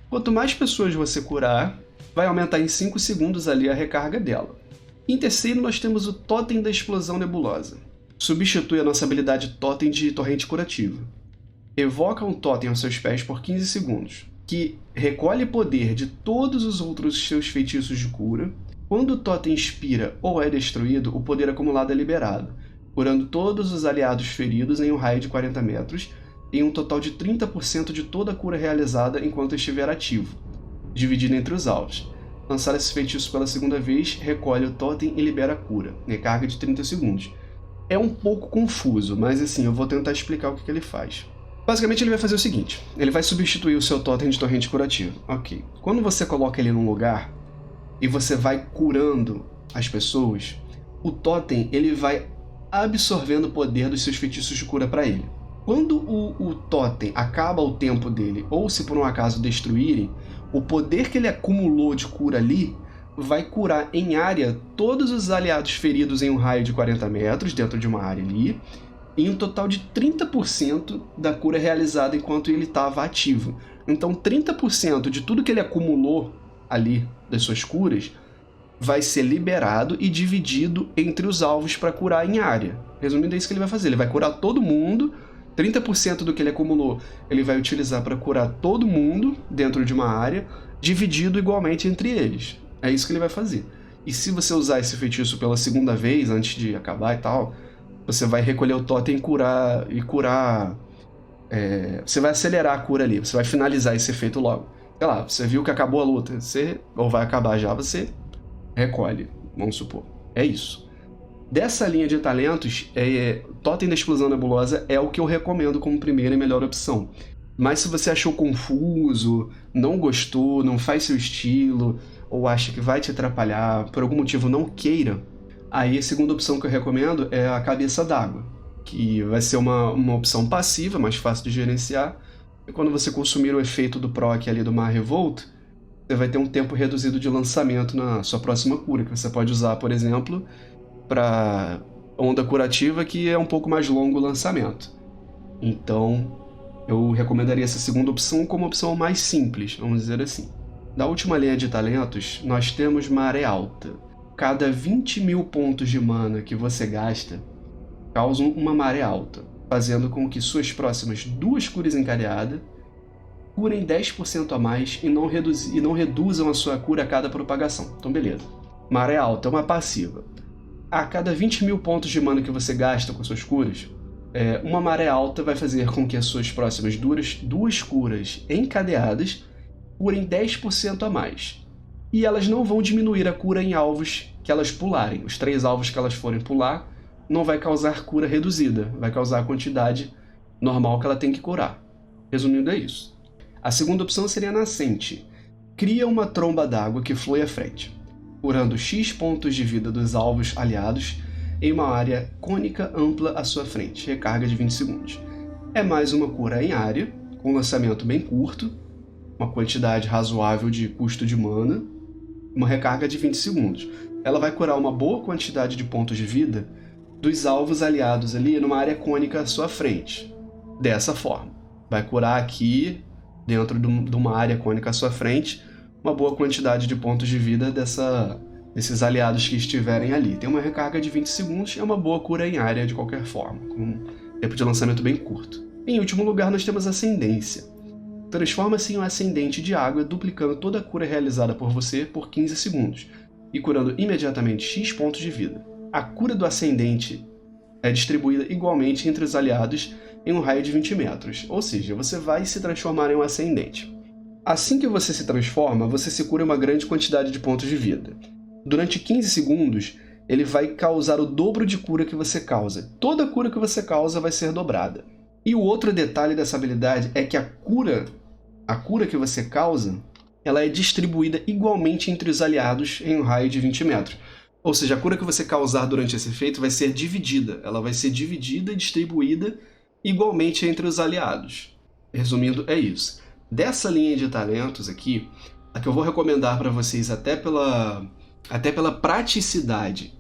Quanto mais pessoas você curar, vai aumentar em 5 segundos ali a recarga dela. Em terceiro nós temos o Totem da Explosão Nebulosa. Substitui a nossa habilidade Totem de Torrente Curativa. Evoca um totem aos seus pés por 15 segundos, que recolhe poder de todos os outros seus feitiços de cura. Quando o totem expira ou é destruído, o poder acumulado é liberado, curando todos os aliados feridos em um raio de 40 metros, em um total de 30% de toda a cura realizada enquanto estiver ativo, dividido entre os alvos. Lançar esse feitiço pela segunda vez, recolhe o totem e libera a cura, recarga de 30 segundos. É um pouco confuso, mas assim, eu vou tentar explicar o que ele faz. Basicamente ele vai fazer o seguinte, ele vai substituir o seu totem de torrente curativo. Ok. Quando você coloca ele num lugar e você vai curando as pessoas, o totem ele vai absorvendo o poder dos seus feitiços de cura para ele. Quando o totem acaba o tempo dele, ou se por um acaso destruírem, o poder que ele acumulou de cura ali vai curar em área todos os aliados feridos em um raio de 40 metros, dentro de uma área ali, em um total de 30% da cura realizada enquanto ele estava ativo. Então 30% de tudo que ele acumulou ali, das suas curas, vai ser liberado e dividido entre os alvos para curar em área. Resumindo, é isso que ele vai fazer. Ele vai curar todo mundo, 30% do que ele acumulou ele vai utilizar para curar todo mundo dentro de uma área, dividido igualmente entre eles. É isso que ele vai fazer. E se você usar esse feitiço pela segunda vez, antes de acabar e tal, você vai recolher o totem e curar... você vai acelerar a cura ali, você vai finalizar esse efeito logo. Sei lá, você viu que acabou a luta, ou vai acabar já, você recolhe, vamos supor. É isso. Dessa linha de talentos, Totem da Explosão Nebulosa é o que eu recomendo como primeira e melhor opção. Mas se você achou confuso, não gostou, não faz seu estilo, ou acha que vai te atrapalhar, por algum motivo não queira, aí a segunda opção que eu recomendo é a Cabeça d'Água, que vai ser uma opção passiva, mais fácil de gerenciar. E quando você consumir o efeito do proc ali do Mar Revolto, você vai ter um tempo reduzido de lançamento na sua próxima cura, que você pode usar, por exemplo, para onda curativa, que é um pouco mais longo o lançamento. Então, eu recomendaria essa segunda opção como opção mais simples, vamos dizer assim. Da última linha de talentos, nós temos Maré Alta. Cada 20.000 pontos de mana que você gasta causam uma maré alta, fazendo com que suas próximas 2 curas encadeadas curem 10% a mais e não reduzam a sua cura a cada propagação. Então beleza. Maré Alta é uma passiva. A cada 20.000 pontos de mana que você gasta com suas curas, uma maré alta vai fazer com que as suas próximas 2 curas encadeadas curem 10% a mais. E elas não vão diminuir a cura em alvos que elas pularem. Os 3 alvos que elas forem pular não vai causar cura reduzida, vai causar a quantidade normal que ela tem que curar. Resumindo, é isso. A segunda opção seria a Nascente. Cria uma tromba d'água que flui à frente, curando X pontos de vida dos alvos aliados em uma área cônica ampla à sua frente, recarga de 20 segundos. É mais uma cura em área, com lançamento bem curto, uma quantidade razoável de custo de mana, uma recarga de 20 segundos. Ela vai curar uma boa quantidade de pontos de vida dos alvos aliados ali numa área cônica à sua frente. Dessa forma, vai curar aqui, dentro de uma área cônica à sua frente, uma boa quantidade de pontos de vida desses aliados que estiverem ali. Tem uma recarga de 20 segundos, é uma boa cura em área de qualquer forma, com um tempo de lançamento bem curto. Em último lugar, nós temos Ascendência. Transforma-se em um ascendente de água, duplicando toda a cura realizada por você por 15 segundos, e curando imediatamente X pontos de vida. A cura do ascendente é distribuída igualmente entre os aliados em um raio de 20 metros, ou seja, você vai se transformar em um ascendente. Assim que você se transforma, você se cura uma grande quantidade de pontos de vida. Durante 15 segundos, ele vai causar o dobro de cura que você causa. Toda cura que você causa vai ser dobrada. E o outro detalhe dessa habilidade é que a cura que você causa, ela é distribuída igualmente entre os aliados em um raio de 20 metros. Ou seja, a cura que você causar durante esse efeito vai ser dividida. Ela vai ser dividida e distribuída igualmente entre os aliados. Resumindo, é isso. Dessa linha de talentos aqui, a que eu vou recomendar para vocês até pela praticidade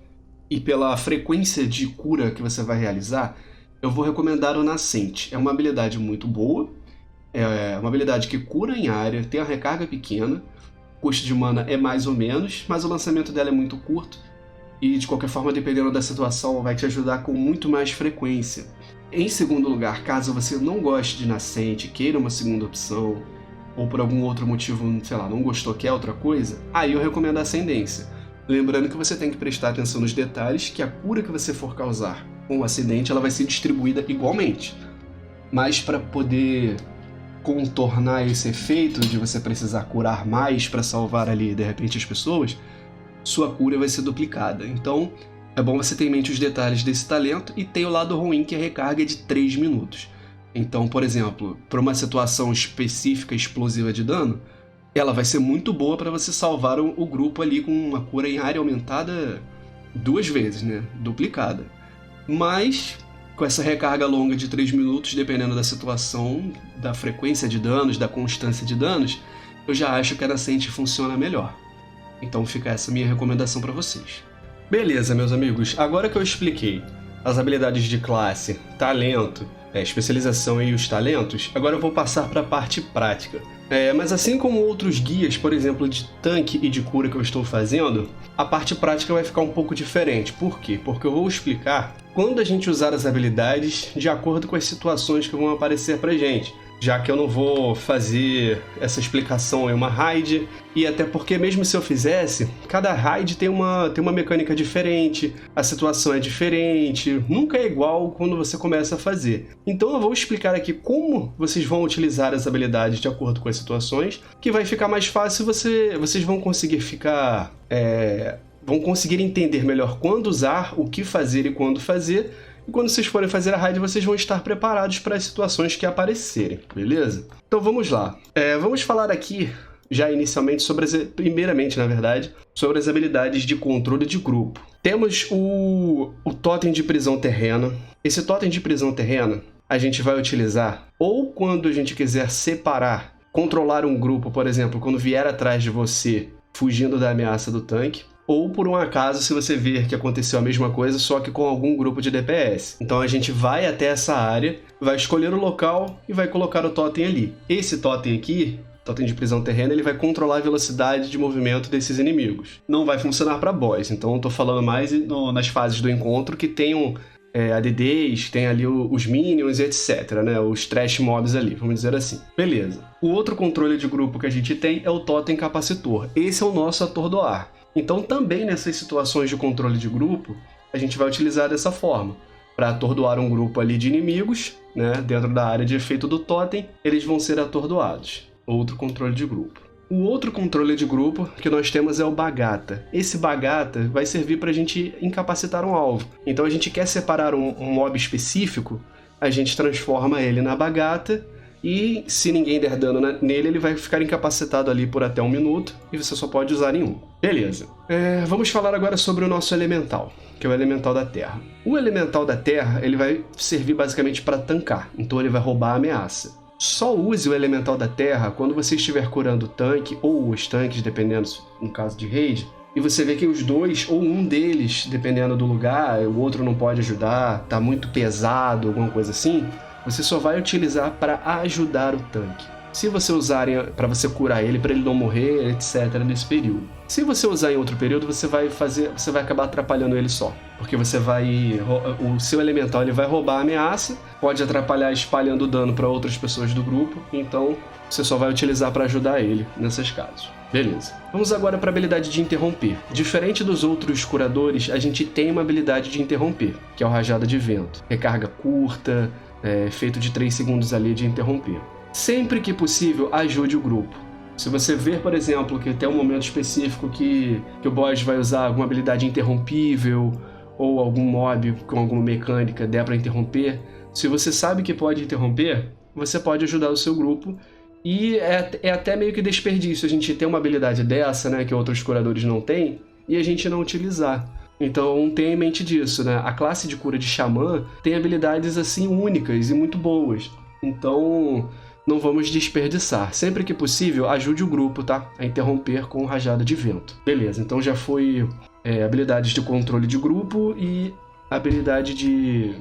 e pela frequência de cura que você vai realizar, eu vou recomendar o Nascente. É uma habilidade muito boa, é uma habilidade que cura em área, tem a recarga pequena, o custo de mana é mais ou menos, mas o lançamento dela é muito curto e, de qualquer forma, dependendo da situação, vai te ajudar com muito mais frequência. Em segundo lugar, caso você não goste de Nascente, queira uma segunda opção, ou por algum outro motivo, sei lá, não gostou, quer outra coisa, aí eu recomendo a Ascendência. Lembrando que você tem que prestar atenção nos detalhes, que a cura que você for causar com o acidente, ela vai ser distribuída igualmente. Mas para poder contornar esse efeito de você precisar curar mais para salvar ali, de repente, as pessoas, sua cura vai ser duplicada. Então, é bom você ter em mente os detalhes desse talento e tem o lado ruim, que é a recarga de 3 minutos. Então, por exemplo, para uma situação específica explosiva de dano, ela vai ser muito boa para você salvar o grupo ali com uma cura em área aumentada 2 vezes, né? Duplicada. Mas, com essa recarga longa de 3 minutos, dependendo da situação, da frequência de danos, da constância de danos, eu já acho que a Nascente funciona melhor. Então fica essa minha recomendação para vocês. Beleza, meus amigos, agora que eu expliquei as habilidades de classe, talento, especialização e os talentos, agora eu vou passar para a parte prática. Mas assim como outros guias, por exemplo, de tanque e de cura que eu estou fazendo, a parte prática vai ficar um pouco diferente. Por quê? Porque eu vou explicar quando a gente usar as habilidades de acordo com as situações que vão aparecer pra gente. Já que eu não vou fazer essa explicação em uma raid, e até porque mesmo se eu fizesse, cada raid tem uma mecânica diferente, a situação é diferente, nunca é igual quando você começa a fazer. Então eu vou explicar aqui como vocês vão utilizar as habilidades de acordo com as situações, que vai ficar mais fácil, vocês vão conseguir vão conseguir entender melhor quando usar, o que fazer e quando fazer. E quando vocês forem fazer a raid, vocês vão estar preparados para as situações que aparecerem, beleza? Então vamos lá. Vamos falar aqui, já inicialmente, primeiramente, na verdade, sobre as habilidades de controle de grupo. Temos o Totem de Prisão Terrena. Esse Totem de Prisão Terrena a gente vai utilizar ou quando a gente quiser separar, controlar um grupo, por exemplo, quando vier atrás de você, fugindo da ameaça do tanque, ou por um acaso se você ver que aconteceu a mesma coisa, só que com algum grupo de DPS. Então a gente vai até essa área, vai escolher o local e vai colocar o totem ali. Esse totem aqui, totem de prisão terrena, ele vai controlar a velocidade de movimento desses inimigos. Não vai funcionar para boss, então eu tô falando mais nas fases do encontro que tenham ADDs, tem ali os minions e etc, né? Os trash mobs ali, vamos dizer assim. Beleza. O outro controle de grupo que a gente tem é o totem capacitor. Esse é o nosso atordoar. Então também nessas situações de controle de grupo, a gente vai utilizar dessa forma. Para atordoar um grupo ali de inimigos, né? Dentro da área de efeito do totem, eles vão ser atordoados. Outro controle de grupo. O outro controle de grupo que nós temos é o Bagata. Esse Bagata vai servir para a gente incapacitar um alvo. Então a gente quer separar um mob específico, a gente transforma ele na Bagata e se ninguém der dano nele, ele vai ficar incapacitado ali por até 1 minuto e você só pode usar em um. Beleza. Vamos falar agora sobre o nosso elemental, que é o elemental da terra. O elemental da terra ele vai servir basicamente para tancar, então ele vai roubar a ameaça. Só use o elemental da terra quando você estiver curando o tanque ou os tanques, dependendo no caso de raid, e você vê que os dois ou um deles, dependendo do lugar, o outro não pode ajudar, tá muito pesado, alguma coisa assim, você só vai utilizar para ajudar o tanque. Se você usar para você curar ele, para ele não morrer, etc, nesse período. Se você usar em outro período, você vai acabar atrapalhando ele só, porque o seu elemental ele vai roubar a ameaça, pode atrapalhar espalhando dano para outras pessoas do grupo, então você só vai utilizar para ajudar ele nesses casos. Beleza. Vamos agora para a habilidade de interromper. Diferente dos outros curadores, a gente tem uma habilidade de interromper, que é o Rajada de Vento. Recarga curta, efeito de 3 segundos ali de interromper. Sempre que possível, ajude o grupo. Se você ver, por exemplo, que tem um momento específico que o boss vai usar alguma habilidade interrompível ou algum mob com alguma mecânica der para interromper, se você sabe que pode interromper, você pode ajudar o seu grupo e é até meio que desperdício a gente ter uma habilidade dessa, né, que outros curadores não têm, e a gente não utilizar. Então tenha em mente disso, né? A classe de cura de Xamã tem habilidades assim únicas e muito boas. Então não vamos desperdiçar. Sempre que possível, ajude o grupo, tá? A interromper com Rajada de Vento. Beleza, então já foi habilidades de controle de grupo e habilidade de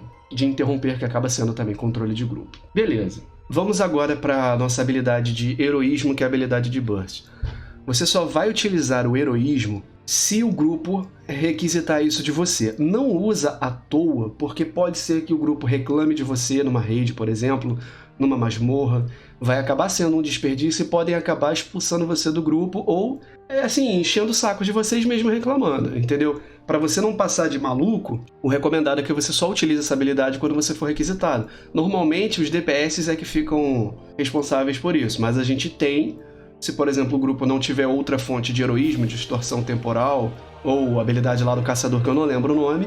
interromper, que acaba sendo também controle de grupo. Beleza. Vamos agora para a nossa habilidade de heroísmo, que é a habilidade de Burst. Você só vai utilizar o heroísmo se o grupo requisitar isso de você. Não usa à toa, porque pode ser que o grupo reclame de você numa raid, por exemplo, numa masmorra, vai acabar sendo um desperdício e podem acabar expulsando você do grupo ou, enchendo o saco de vocês mesmo reclamando, entendeu? Para você não passar de maluco, o recomendado é que você só utilize essa habilidade quando você for requisitado. Normalmente, os DPS é que ficam responsáveis por isso, mas a gente tem, se por exemplo o grupo não tiver outra fonte de heroísmo, distorção temporal, ou habilidade lá do caçador que eu não lembro o nome,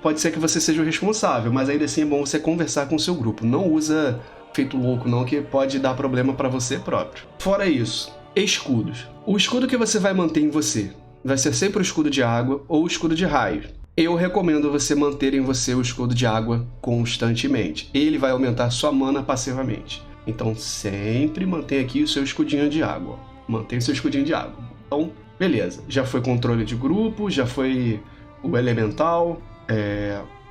pode ser que você seja o responsável, mas ainda assim é bom você conversar com o seu grupo. Não usa feito louco não, que pode dar problema para você próprio. Fora isso, escudos. O escudo que você vai manter em você vai ser sempre o escudo de água ou o escudo de raio. Eu recomendo você manter em você o escudo de água constantemente. Ele vai aumentar sua mana passivamente. Então sempre mantenha aqui o seu escudinho de água. Mantenha o seu escudinho de água. Então, beleza. Já foi controle de grupo, já foi o elemental,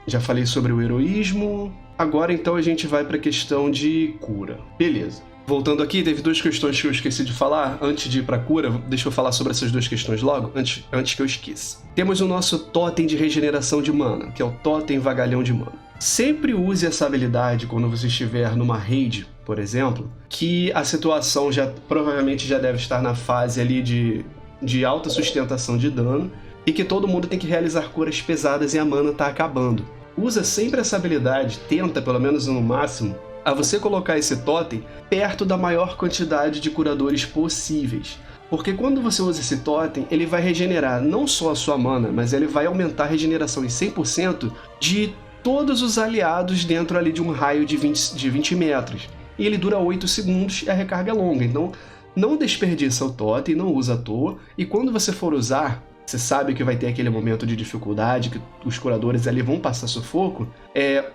já falei sobre o heroísmo. Agora então a gente vai para a questão de cura. Beleza. Voltando aqui, teve 2 questões que eu esqueci de falar. Antes de ir para cura, deixa eu falar sobre essas 2 questões logo, antes que eu esqueça. Temos o nosso totem de regeneração de mana, que é o totem vagalhão de mana. Sempre use essa habilidade quando você estiver numa raid, por exemplo, que a situação provavelmente já deve estar na fase ali de alta sustentação de dano e que todo mundo tem que realizar curas pesadas e a mana está acabando. Usa sempre essa habilidade, tenta pelo menos no máximo, a você colocar esse totem perto da maior quantidade de curadores possíveis. Porque quando você usa esse totem, ele vai regenerar não só a sua mana, mas ele vai aumentar a regeneração em 100% de todos os aliados dentro ali de um raio de 20 metros. E ele dura 8 segundos e a recarga é longa. Então não desperdiça o totem, não usa à toa. E quando você for usar, você sabe que vai ter aquele momento de dificuldade, que os curadores ali vão passar sufoco,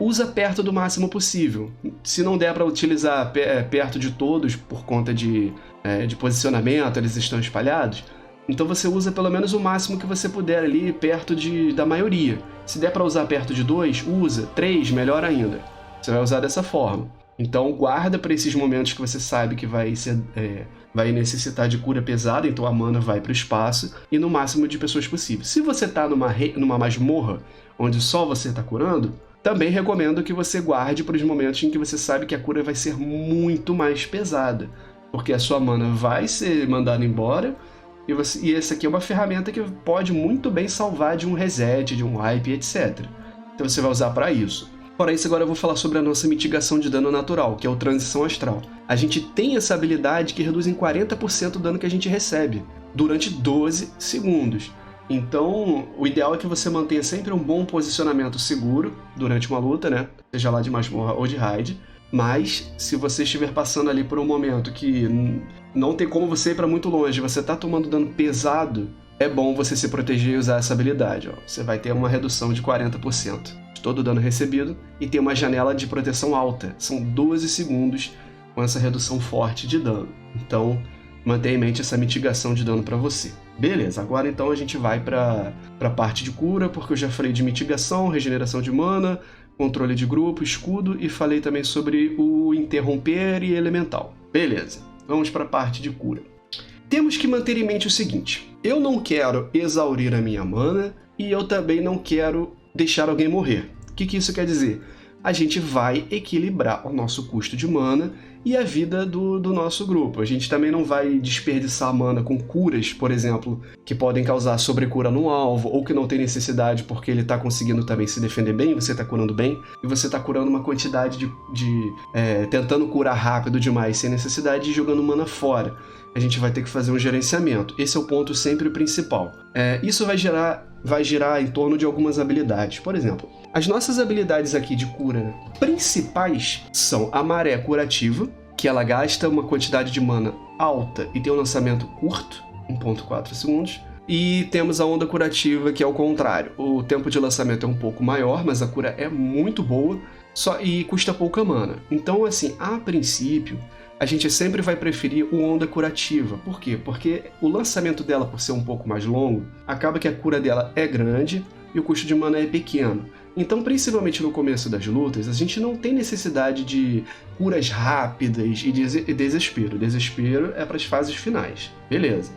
usa perto do máximo possível. Se não der para utilizar perto de todos por conta de posicionamento, eles estão espalhados, então você usa pelo menos o máximo que você puder ali perto da maioria. Se der para usar perto de 2, usa. 3, melhor ainda. Você vai usar dessa forma. Então guarda para esses momentos que você sabe que vai necessitar de cura pesada, então a mana vai para o espaço e no máximo de pessoas possível. Se você tá numa masmorra, onde só você tá curando, também recomendo que você guarde para os momentos em que você sabe que a cura vai ser muito mais pesada, porque a sua mana vai ser mandada embora e essa aqui é uma ferramenta que pode muito bem salvar de um reset, de um wipe, etc. Então você vai usar para isso. Fora isso, agora eu vou falar sobre a nossa mitigação de dano natural, que é o Transição Astral. A gente tem essa habilidade que reduz em 40% o dano que a gente recebe, durante 12 segundos. Então, o ideal é que você mantenha sempre um bom posicionamento seguro durante uma luta, né? Seja lá de masmorra ou de raid. Mas, se você estiver passando ali por um momento que não tem como você ir para muito longe, você tá tomando dano pesado, é bom você se proteger e usar essa habilidade. Ó. Você vai ter uma redução de 40% de todo o dano recebido e tem uma janela de proteção alta. São 12 segundos com essa redução forte de dano. Então, mantenha em mente essa mitigação de dano para você. Beleza, agora então a gente vai para a parte de cura, porque eu já falei de mitigação, regeneração de mana, controle de grupo, escudo e falei também sobre o interromper e elemental. Beleza, vamos para a parte de cura. Temos que manter em mente o seguinte: eu não quero exaurir a minha mana e eu também não quero deixar alguém morrer. O que isso quer dizer? A gente vai equilibrar o nosso custo de mana e a vida do nosso grupo. A gente também não vai desperdiçar mana com curas, por exemplo, que podem causar sobrecura no alvo, ou que não tem necessidade porque ele está conseguindo também se defender bem, você está curando bem, e você está curando uma quantidade tentando curar rápido demais, sem necessidade, e jogando mana fora. A gente vai ter que fazer um gerenciamento. Esse é o ponto sempre principal. Isso vai girar em torno de algumas habilidades. Por exemplo, as nossas habilidades aqui de cura principais são a Maré Curativa, que ela gasta uma quantidade de mana alta e tem um lançamento curto, 1.4 segundos. E temos a Onda Curativa, que é o contrário. O tempo de lançamento é um pouco maior, mas a cura é muito boa e custa pouca mana. Então, assim, a princípio, a gente sempre vai preferir o Onda Curativa. Por quê? Porque o lançamento dela, por ser um pouco mais longo, acaba que a cura dela é grande e o custo de mana é pequeno. Então, principalmente no começo das lutas, a gente não tem necessidade de curas rápidas e desespero. Desespero é para as fases finais. Beleza.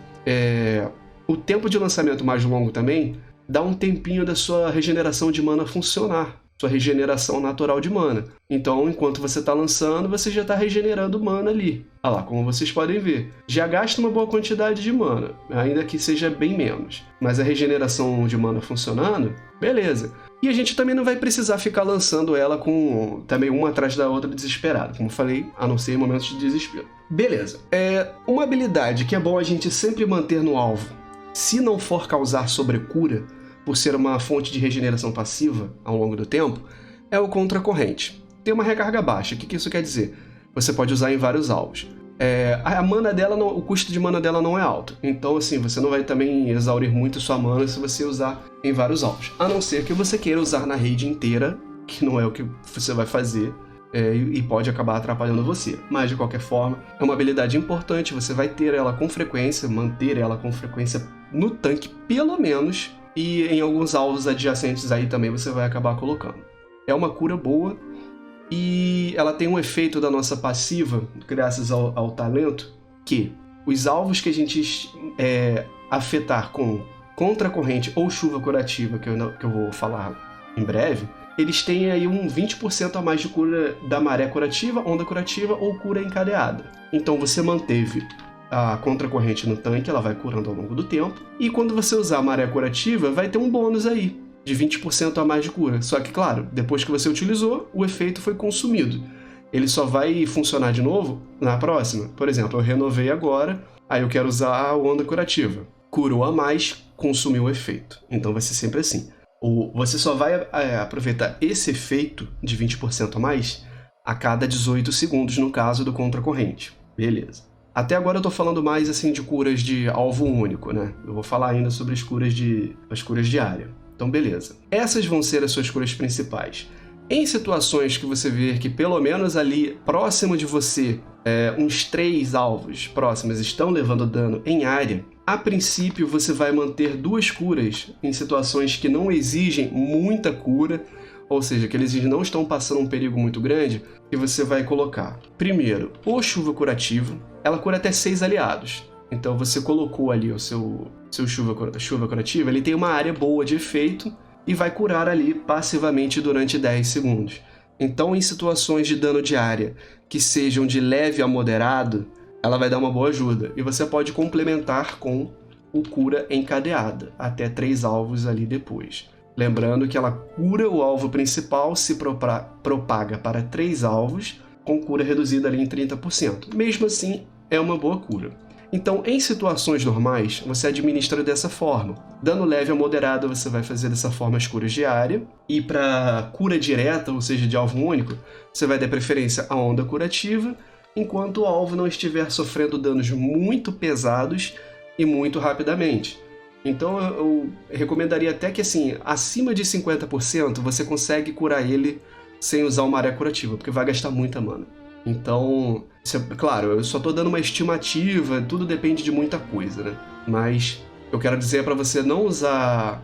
O tempo de lançamento mais longo também dá um tempinho da sua regeneração de mana funcionar. Sua regeneração natural de mana. Então, enquanto você está lançando, você já está regenerando mana ali. Olha lá, como vocês podem ver. Já gasta uma boa quantidade de mana, ainda que seja bem menos. Mas a regeneração de mana funcionando, beleza. E a gente também não vai precisar ficar lançando ela com também uma atrás da outra desesperada. Como falei, a não ser em momentos de desespero. Beleza. Uma habilidade que é bom a gente sempre manter no alvo, se não for causar sobrecura, por ser uma fonte de regeneração passiva ao longo do tempo, é o Contracorrente. Tem uma recarga baixa. O que isso quer dizer? Você pode usar em vários alvos. A mana dela, o custo de mana dela não é alto. Então, assim, você não vai também exaurir muito sua mana se você usar em vários alvos. A não ser que você queira usar na raid inteira, que não é o que você vai fazer, e pode acabar atrapalhando você. Mas, de qualquer forma, é uma habilidade importante. Você vai ter ela com frequência, manter ela com frequência no tanque, pelo menos. E em alguns alvos adjacentes aí também você vai acabar colocando. É uma cura boa e ela tem um efeito da nossa passiva, graças ao talento, que os alvos que a gente afetar com Contracorrente ou Chuva Curativa, que eu vou falar em breve, eles têm aí um 20% a mais de cura da Maré Curativa, Onda Curativa ou cura encadeada. Então você manteve a Contracorrente no tanque, ela vai curando ao longo do tempo. E quando você usar a Maré Curativa, vai ter um bônus aí, de 20% a mais de cura. Só que, claro, depois que você utilizou, o efeito foi consumido. Ele só vai funcionar de novo na próxima. Por exemplo, eu renovei agora, aí eu quero usar a Onda Curativa. Curou a mais, consumiu o efeito. Então vai ser sempre assim. Você só vai aproveitar esse efeito de 20% a mais a cada 18 segundos, no caso do Contracorrente. Beleza. Até agora eu tô falando mais assim de curas de alvo único, né? Eu vou falar ainda sobre as curas de área. Então, beleza. Essas vão ser as suas curas principais. Em situações que você ver que pelo menos ali próximo de você, uns 3 alvos próximos estão levando dano em área, a princípio você vai manter 2 curas em situações que não exigem muita cura ou seja, que eles não estão passando um perigo muito grande, que você vai colocar. Primeiro, o chuva curativa, ela cura até 6 aliados. Então você colocou ali o seu chuva curativa, ele tem uma área boa de efeito e vai curar ali passivamente durante 10 segundos. Então, em situações de dano de área que sejam de leve a moderado, ela vai dar uma boa ajuda. E você pode complementar com o cura encadeada, até 3 alvos ali depois. Lembrando que ela cura o alvo principal, se propaga para 3 alvos, com cura reduzida ali em 30%. Mesmo assim, é uma boa cura. Então, em situações normais, você administra dessa forma. Dano leve a moderado, você vai fazer dessa forma as curas de área. E para cura direta, ou seja, de alvo único, você vai dar preferência à onda curativa, enquanto o alvo não estiver sofrendo danos muito pesados e muito rapidamente. Então, eu recomendaria até que, assim, acima de 50%, você consegue curar ele sem usar uma área curativa, porque vai gastar muita mana. Então, claro, eu só estou dando uma estimativa, tudo depende de muita coisa, né? Mas eu quero dizer para você não usar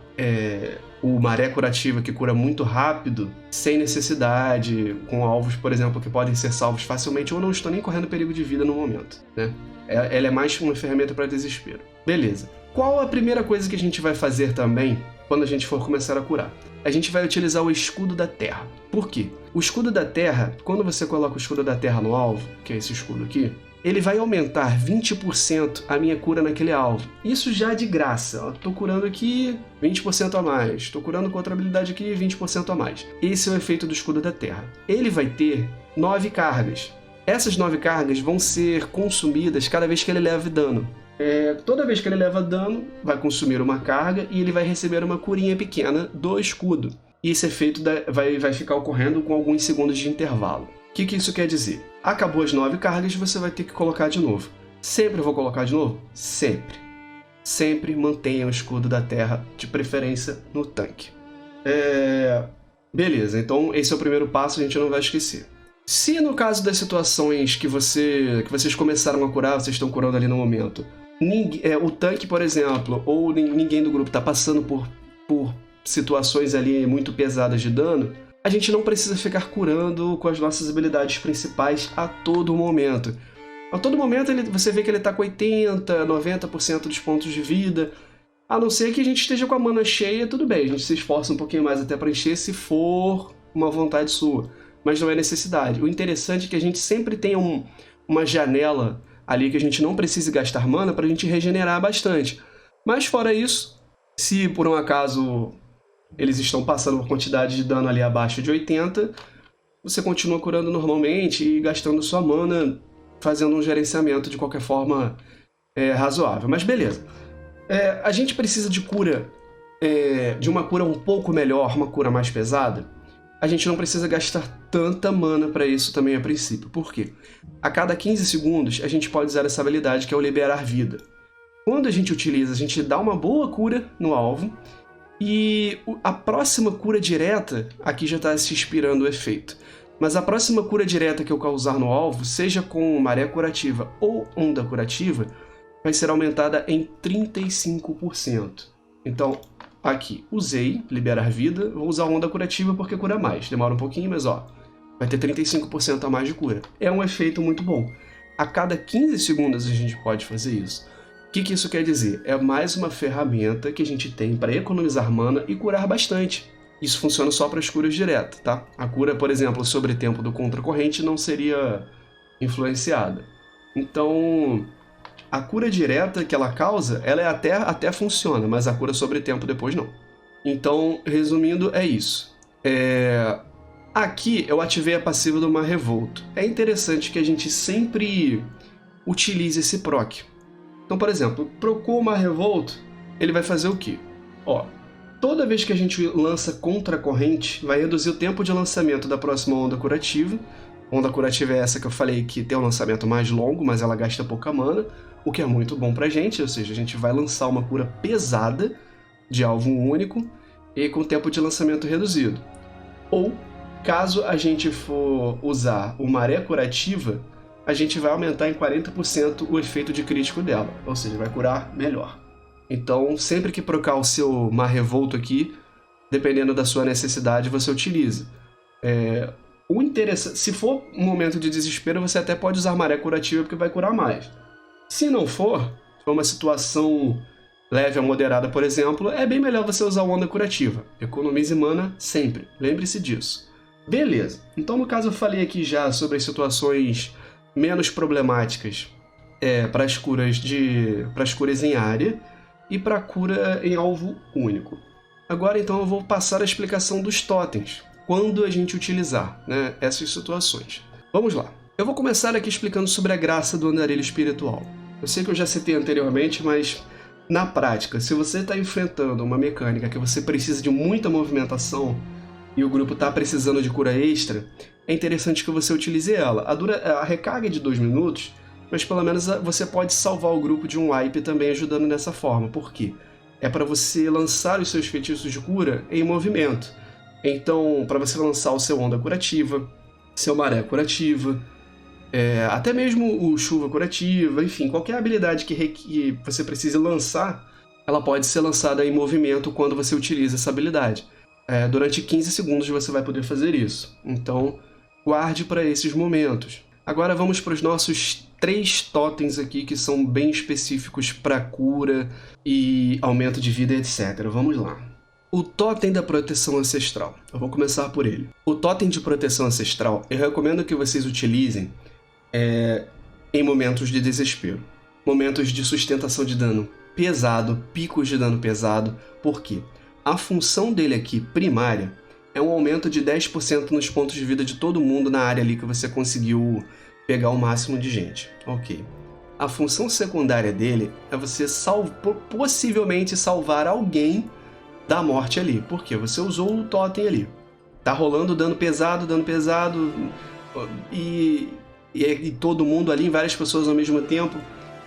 o maré curativa que cura muito rápido, sem necessidade, com alvos, por exemplo, que podem ser salvos facilmente, ou não estou nem correndo perigo de vida no momento, né? Ela é mais uma ferramenta para desespero. Beleza. Qual a primeira coisa que a gente vai fazer também quando a gente for começar a curar? A gente vai utilizar o escudo da terra. Por quê? O escudo da terra, quando você coloca o escudo da terra no alvo, que é esse escudo aqui, ele vai aumentar 20% a minha cura naquele alvo. Isso já de graça. Ó, tô curando aqui 20% a mais. Tô curando com outra habilidade aqui 20% a mais. Esse é o efeito do escudo da terra. Ele vai ter 9 cargas. Essas 9 cargas vão ser consumidas cada vez que ele leva dano. Toda vez que ele leva dano, vai consumir uma carga e ele vai receber uma curinha pequena do escudo. E esse efeito vai ficar ocorrendo com alguns segundos de intervalo. O que isso quer dizer? Acabou as 9 cargas, você vai ter que colocar de novo. Sempre vou colocar de novo? Sempre. Sempre mantenha o escudo da terra, de preferência no tanque. Beleza, então esse é o primeiro passo, a gente não vai esquecer. Se no caso das situações que vocês começaram a curar, vocês estão curando ali no momento, o tanque, por exemplo, ou ninguém do grupo está passando por situações ali muito pesadas de dano, a gente não precisa ficar curando com as nossas habilidades principais a todo momento. A todo momento você vê que ele está com 80%, 90% dos pontos de vida, a não ser que a gente esteja com a mana cheia, tudo bem, a gente se esforça um pouquinho mais até para encher se for uma vontade sua, mas não é necessidade. O interessante é que a gente sempre tenha uma janela ali que a gente não precise gastar mana para a gente regenerar bastante. Mas fora isso, se por um acaso eles estão passando por quantidade de dano ali abaixo de 80, você continua curando normalmente e gastando sua mana, fazendo um gerenciamento de qualquer forma razoável. Mas beleza. A gente precisa de cura, de uma cura um pouco melhor, uma cura mais pesada. A gente não precisa gastar tanta mana para isso também a princípio. Por quê? A cada 15 segundos a gente pode usar essa habilidade que é o liberar vida. Quando a gente utiliza, a gente dá uma boa cura no alvo e a próxima cura direta, aqui já está se inspirando o efeito, mas a próxima cura direta que eu causar no alvo, seja com maré curativa ou onda curativa, vai ser aumentada em 35%. Então, aqui, usei liberar vida, vou usar onda curativa porque cura mais. Demora um pouquinho, mas vai ter 35% a mais de cura. É um efeito muito bom. A cada 15 segundos a gente pode fazer isso. O que isso quer dizer? É mais uma ferramenta que a gente tem para economizar mana e curar bastante. Isso funciona só para as curas diretas, tá? A cura, por exemplo, sobre tempo do contracorrente não seria influenciada. Então, a cura direta que ela causa, ela até funciona, mas a cura sobre tempo depois não. Então, resumindo, é isso. Aqui eu ativei a passiva do Mar Revolto. É interessante que a gente sempre utilize esse proc. Então, por exemplo, procou o Mar Revolto, ele vai fazer o quê? Toda vez que a gente lança contra a corrente, vai reduzir o tempo de lançamento da próxima onda curativa. Onda curativa é essa que eu falei que tem um lançamento mais longo, mas ela gasta pouca mana, o que é muito bom pra gente, ou seja, a gente vai lançar uma cura pesada de alvo único e com tempo de lançamento reduzido. Ou, caso a gente for usar o maré curativa, a gente vai aumentar em 40% o efeito de crítico dela, ou seja, vai curar melhor. Então, sempre que procar o seu Mar Revolto aqui, dependendo da sua necessidade, você utiliza. O interessante, se for um momento de desespero, você até pode usar maré curativa, porque vai curar mais. Se não for uma situação leve a moderada, por exemplo, é bem melhor você usar onda curativa. Economize mana sempre, lembre-se disso. Beleza, então no caso eu falei aqui já sobre as situações menos problemáticas para as curas em área e para cura em alvo único. Agora então eu vou passar a explicação dos totens, quando a gente utilizar, né, essas situações. Vamos lá. Eu vou começar aqui explicando sobre a graça do andarilho espiritual. Eu sei que eu já citei anteriormente, mas na prática, se você está enfrentando uma mecânica que você precisa de muita movimentação e o grupo está precisando de cura extra, é interessante que você utilize ela. A recarga é de 2 minutos, mas pelo menos você pode salvar o grupo de um wipe também ajudando dessa forma. Por quê? É para você lançar os seus feitiços de cura em movimento. Então, para você lançar o seu onda curativa, seu maré curativa, até mesmo o chuva curativa, enfim, qualquer habilidade que você precise lançar, ela pode ser lançada em movimento quando você utiliza essa habilidade. Durante 15 segundos você vai poder fazer isso. Então, guarde para esses momentos. Agora vamos para os nossos 3 totens aqui que são bem específicos para cura e aumento de vida, etc. Vamos lá. O totem da proteção ancestral. Eu vou começar por ele. O totem de proteção ancestral, eu recomendo que vocês utilizem em momentos de desespero. Momentos de sustentação de dano pesado, picos de dano pesado. Por quê? A função dele aqui, primária, é um aumento de 10% nos pontos de vida de todo mundo na área ali que você conseguiu pegar o máximo de gente. Ok. A função secundária dele é você possivelmente salvar alguém da morte ali. Por quê? Você usou o totem ali. Tá rolando dano pesado, e todo mundo ali, várias pessoas ao mesmo tempo.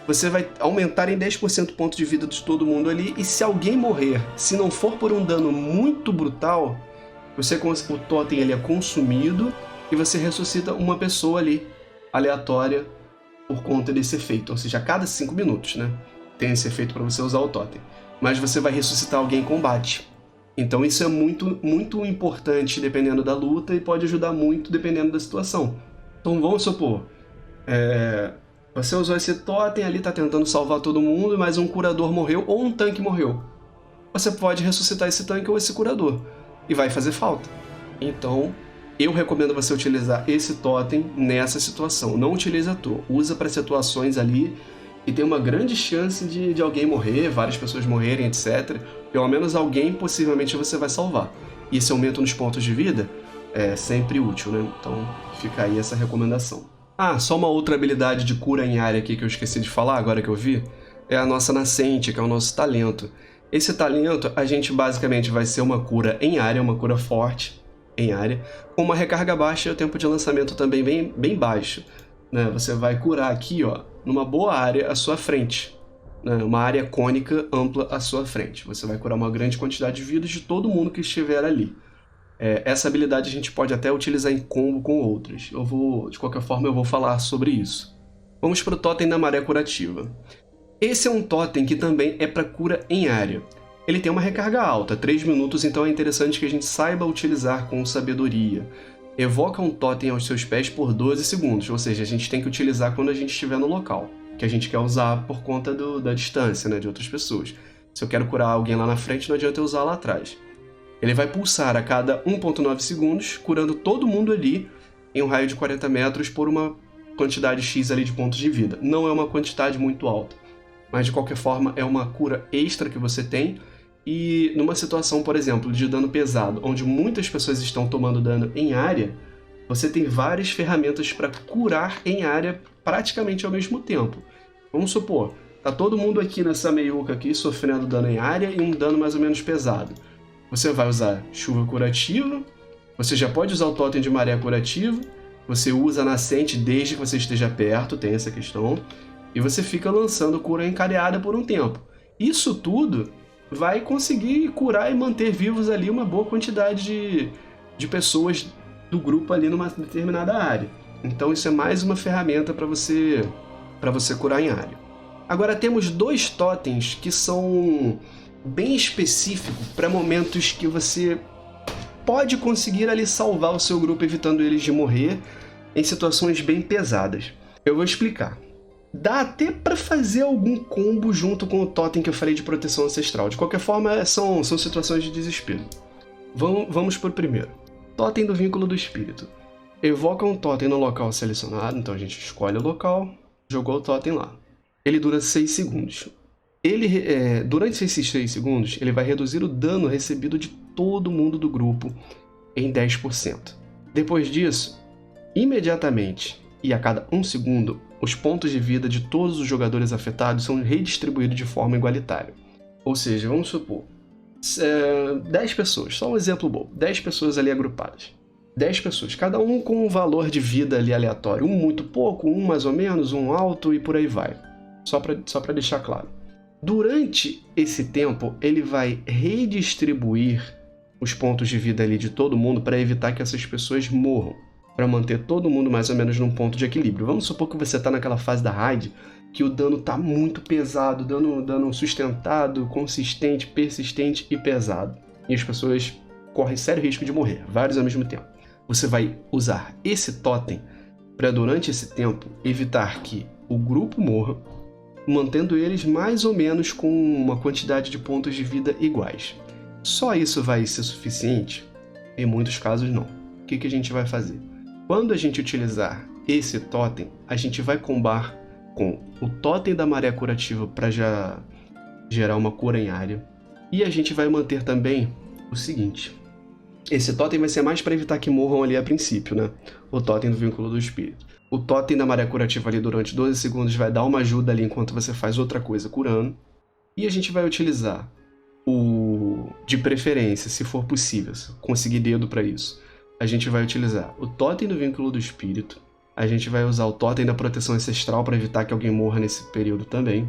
Você vai aumentar em 10% o ponto de vida de todo mundo ali, e se alguém morrer, se não for por um dano muito brutal, o totem ele é consumido e você ressuscita uma pessoa ali, aleatória, por conta desse efeito. Ou seja, a cada 5 minutos, né? Tem esse efeito para você usar o totem. Mas você vai ressuscitar alguém em combate. Então isso é muito, muito importante dependendo da luta e pode ajudar muito dependendo da situação. Então vamos supor, você usou esse totem ali, tá tentando salvar todo mundo, mas um curador morreu ou um tanque morreu. Você pode ressuscitar esse tanque ou esse curador, e vai fazer falta. Então, eu recomendo você utilizar esse totem nessa situação. Não utilize à toa, usa para situações ali que tem uma grande chance de alguém morrer, várias pessoas morrerem, etc. Pelo menos alguém possivelmente você vai salvar. E esse aumento nos pontos de vida é sempre útil, né? Então, fica aí essa recomendação. Só uma outra habilidade de cura em área aqui que eu esqueci de falar agora que eu vi, é a nossa nascente, que é o nosso talento. Esse talento, a gente basicamente vai ser uma cura em área, uma cura forte em área, com uma recarga baixa e o tempo de lançamento também bem baixo. Né? Você vai curar aqui, ó, numa boa área à sua frente. Né? Uma área cônica ampla à sua frente. Você vai curar uma grande quantidade de vidas de todo mundo que estiver ali. Essa habilidade a gente pode até utilizar em combo com outras. De qualquer forma, eu vou falar sobre isso. Vamos para o totem da maré curativa. Esse é um totem que também é para cura em área. Ele tem uma recarga alta, 3 minutos, então é interessante que a gente saiba utilizar com sabedoria. Evoca um totem aos seus pés por 12 segundos, ou seja, a gente tem que utilizar quando a gente estiver no local, que a gente quer usar por conta da distância, né, de outras pessoas. Se eu quero curar alguém lá na frente, não adianta eu usar lá atrás. Ele vai pulsar a cada 1.9 segundos, curando todo mundo ali em um raio de 40 metros por uma quantidade X ali de pontos de vida. Não é uma quantidade muito alta, mas de qualquer forma é uma cura extra que você tem. E numa situação, por exemplo, de dano pesado, onde muitas pessoas estão tomando dano em área, você tem várias ferramentas para curar em área praticamente ao mesmo tempo. Vamos supor, tá todo mundo aqui nessa meiuca aqui sofrendo dano em área e um dano mais ou menos pesado. Você vai usar chuva curativa, você já pode usar o totem de maré curativa, você usa a nascente desde que você esteja perto, tem essa questão, e você fica lançando cura encadeada por um tempo. Isso tudo vai conseguir curar e manter vivos ali uma boa quantidade de pessoas do grupo ali numa determinada área. Então isso é mais uma ferramenta para você curar em área. Agora temos 2 totens que são bem específico para momentos que você pode conseguir ali salvar o seu grupo, evitando eles de morrer em situações bem pesadas. Eu vou explicar. Dá até para fazer algum combo junto com o totem que eu falei de proteção ancestral. De qualquer forma, são situações de desespero. Vamos por primeiro. Totem do vínculo do espírito. Evoca um totem no local selecionado, então a gente escolhe o local, jogou o totem lá. Ele dura 6 segundos. Durante esses 6 segundos, ele vai reduzir o dano recebido de todo mundo do grupo em 10%. Depois disso, imediatamente e a cada 1 segundo, os pontos de vida de todos os jogadores afetados são redistribuídos de forma igualitária. Ou seja, vamos supor, 10 pessoas, só um exemplo bobo, 10 pessoas ali agrupadas. 10 pessoas, cada um com um valor de vida ali aleatório, um muito pouco, um mais ou menos, um alto e por aí vai. Só para deixar claro. Durante esse tempo, ele vai redistribuir os pontos de vida ali de todo mundo para evitar que essas pessoas morram, para manter todo mundo mais ou menos num ponto de equilíbrio. Vamos supor que você está naquela fase da raid que o dano está muito pesado, dano sustentado, consistente, persistente e pesado. E as pessoas correm sério risco de morrer, vários ao mesmo tempo. Você vai usar esse totem para, durante esse tempo, evitar que o grupo morra, mantendo eles mais ou menos com uma quantidade de pontos de vida iguais. Só isso vai ser suficiente? Em muitos casos, não. O que a gente vai fazer? Quando a gente utilizar esse totem, a gente vai combar com o totem da maré curativa para já gerar uma cura em área. E a gente vai manter também o seguinte. Esse totem vai ser mais para evitar que morram ali a princípio, né? O totem do vínculo do espírito. O totem da maré curativa ali durante 12 segundos vai dar uma ajuda ali enquanto você faz outra coisa curando. E a gente vai utilizar o de preferência, se for possível, se conseguir dedo para isso. A gente vai utilizar o totem do vínculo do espírito. A gente vai usar o totem da proteção ancestral para evitar que alguém morra nesse período também.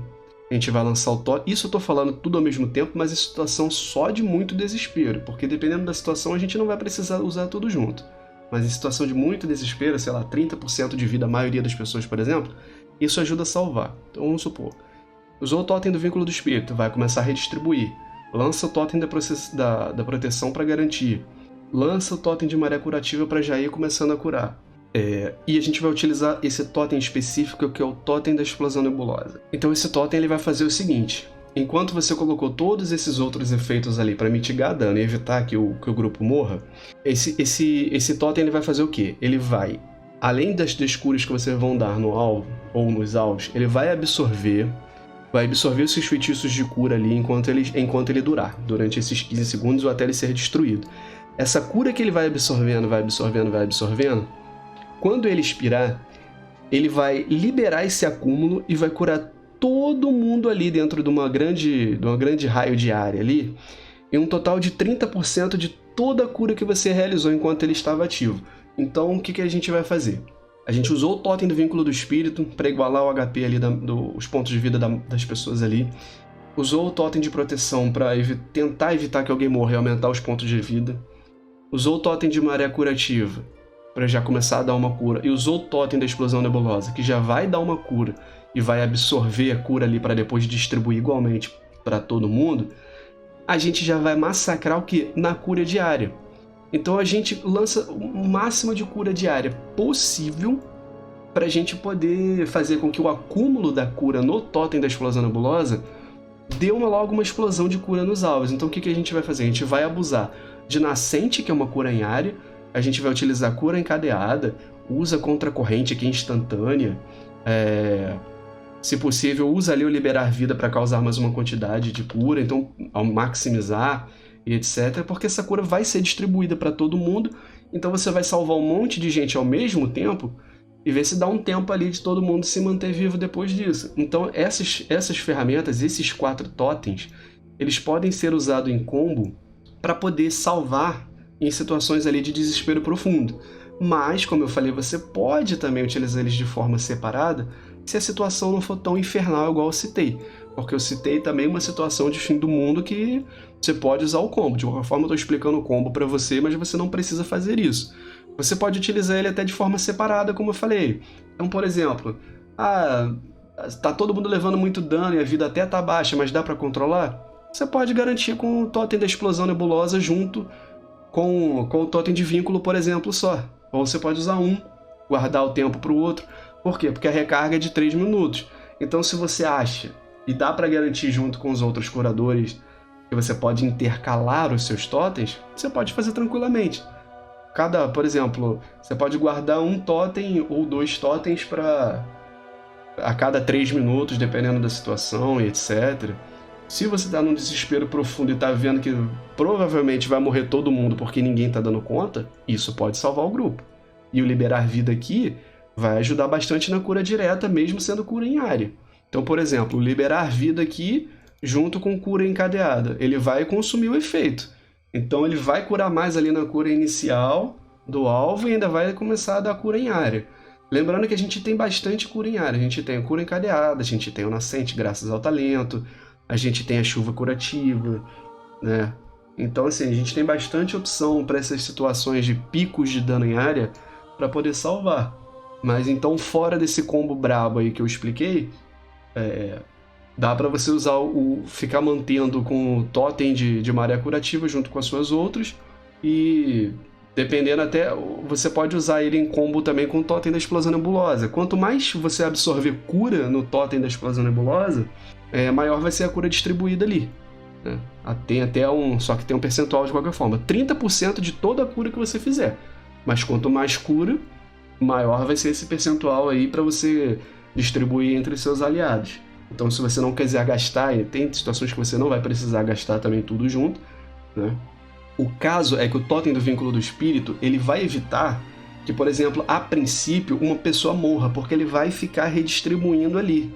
A gente vai lançar o totem. Isso eu tô falando tudo ao mesmo tempo, mas em situação só de muito desespero, porque dependendo da situação a gente não vai precisar usar tudo junto. Mas em situação de muito desespero, sei lá, 30% de vida, a maioria das pessoas, por exemplo, isso ajuda a salvar. Então vamos supor, usou o totem do vínculo do espírito, vai começar a redistribuir. Lança o totem da proteção para garantir. Lança o totem de maré curativa para já ir começando a curar. E a gente vai utilizar esse totem específico, que é o totem da explosão nebulosa. Então esse totem ele vai fazer o seguinte: enquanto você colocou todos esses outros efeitos ali para mitigar dano e evitar que o grupo morra, esse totem ele vai fazer o quê? Ele vai, além das curas que vocês vão dar no alvo ou nos alvos, ele vai absorver esses feitiços de cura ali enquanto ele durar, durante esses 15 segundos ou até ele ser destruído. Essa cura que ele vai absorvendo, quando ele expirar, ele vai liberar esse acúmulo e vai curar todo mundo ali dentro de uma grande raio de área ali, em um total de 30% de toda a cura que você realizou enquanto ele estava ativo. Então, o que a gente vai fazer? A gente usou o totem do vínculo do espírito para igualar o HP ali, os pontos de vida das pessoas ali. Usou o totem de proteção para tentar evitar que alguém morra e aumentar os pontos de vida. Usou o totem de maré curativa para já começar a dar uma cura. E usou o totem da explosão nebulosa, que já vai dar uma cura e vai absorver a cura ali para depois distribuir igualmente para todo mundo. A gente já vai massacrar o que? Na cura diária. Então a gente lança o máximo de cura diária possível para a gente poder fazer com que o acúmulo da cura no totem da explosão nebulosa dê logo uma explosão de cura nos alvos. Então o que a gente vai fazer? A gente vai abusar de nascente, que é uma cura em área. A gente vai utilizar cura encadeada, usa contra corrente, que é instantânea. Se possível, usa ali o liberar vida para causar mais uma quantidade de cura, então ao maximizar e etc, porque essa cura vai ser distribuída para todo mundo, então você vai salvar um monte de gente ao mesmo tempo e ver se dá um tempo ali de todo mundo se manter vivo depois disso. Então essas ferramentas, esses 4 totens, eles podem ser usados em combo para poder salvar em situações ali de desespero profundo. Mas, como eu falei, você pode também utilizar eles de forma separada se a situação não for tão infernal igual eu citei. Porque eu citei também uma situação de fim do mundo que você pode usar o combo. De qualquer forma, eu estou explicando o combo para você, mas você não precisa fazer isso. Você pode utilizar ele até de forma separada, como eu falei. Então, por exemplo, tá todo mundo levando muito dano e a vida até tá baixa, mas dá para controlar? você pode garantir com o totem da explosão nebulosa junto com o totem de vínculo, por exemplo, só. Ou você pode usar um, guardar o tempo para o outro. Por quê? Porque a recarga é de 3 minutos. Então, se você acha, e dá para garantir junto com os outros curadores, que você pode intercalar os seus totens, você pode fazer tranquilamente. Por exemplo, você pode guardar um totem ou 2 totens a cada 3 minutos, dependendo da situação e etc. Se você está num desespero profundo e está vendo que provavelmente vai morrer todo mundo porque ninguém está dando conta, isso pode salvar o grupo. E o liberar vida aqui vai ajudar bastante na cura direta, mesmo sendo cura em área. Então, por exemplo, o liberar vida aqui, junto com cura encadeada, ele vai consumir o efeito. Então ele vai curar mais ali na cura inicial do alvo e ainda vai começar a dar cura em área. Lembrando que a gente tem bastante cura em área. A gente tem a cura encadeada, a gente tem o nascente graças ao talento, a gente tem a chuva curativa, né? Então, assim, a gente tem bastante opção para essas situações de picos de dano em área para poder salvar. Mas então, fora desse combo brabo aí que eu expliquei, dá para você usar ficar mantendo com o totem de maré curativa junto com as suas outras, e dependendo até, você pode usar ele em combo também com o totem da explosão nebulosa. Quanto mais você absorver cura no totem da explosão nebulosa, maior vai ser a cura distribuída ali, né? Tem até só que tem um percentual de qualquer forma, 30% de toda a cura que você fizer. Mas quanto mais cura, maior vai ser esse percentual aí para você distribuir entre seus aliados. Então, se você não quiser gastar, e tem situações que você não vai precisar gastar também tudo junto, né? O caso é que o totem do vínculo do espírito, ele vai evitar que, por exemplo, a princípio, uma pessoa morra, porque ele vai ficar redistribuindo ali.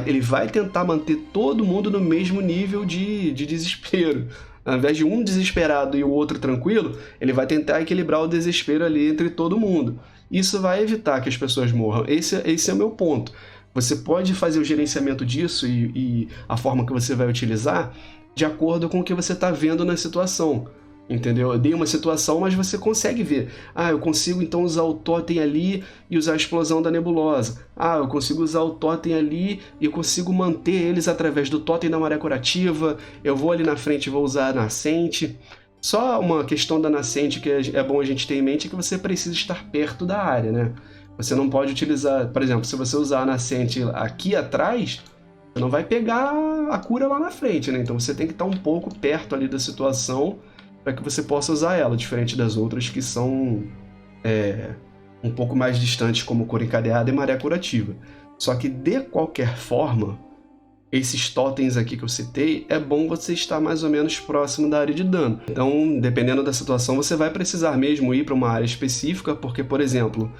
Ele vai tentar manter todo mundo no mesmo nível de desespero. Ao invés de um desesperado e o outro tranquilo, ele vai tentar equilibrar o desespero ali entre todo mundo. Isso vai evitar que as pessoas morram. Esse é o meu ponto. Você pode fazer o gerenciamento disso e a forma que você vai utilizar de acordo com o que você está vendo na situação. Entendeu? Eu dei uma situação, mas você consegue ver. Eu consigo então usar o totem ali e usar a explosão da nebulosa. Eu consigo usar o totem ali e eu consigo manter eles através do totem da maré curativa. Eu vou ali na frente e vou usar a nascente. Só uma questão da nascente que é bom a gente ter em mente é que você precisa estar perto da área, né? Você não pode utilizar, por exemplo, se você usar a nascente aqui atrás, você não vai pegar a cura lá na frente, né? Então você tem que estar um pouco perto ali da situação para que você possa usar ela, diferente das outras que são um pouco mais distantes, como cura encadeada e maré curativa. Só que, de qualquer forma, esses totens aqui que eu citei, é bom você estar mais ou menos próximo da área de dano. Então, dependendo da situação, você vai precisar mesmo ir para uma área específica, porque, por exemplo,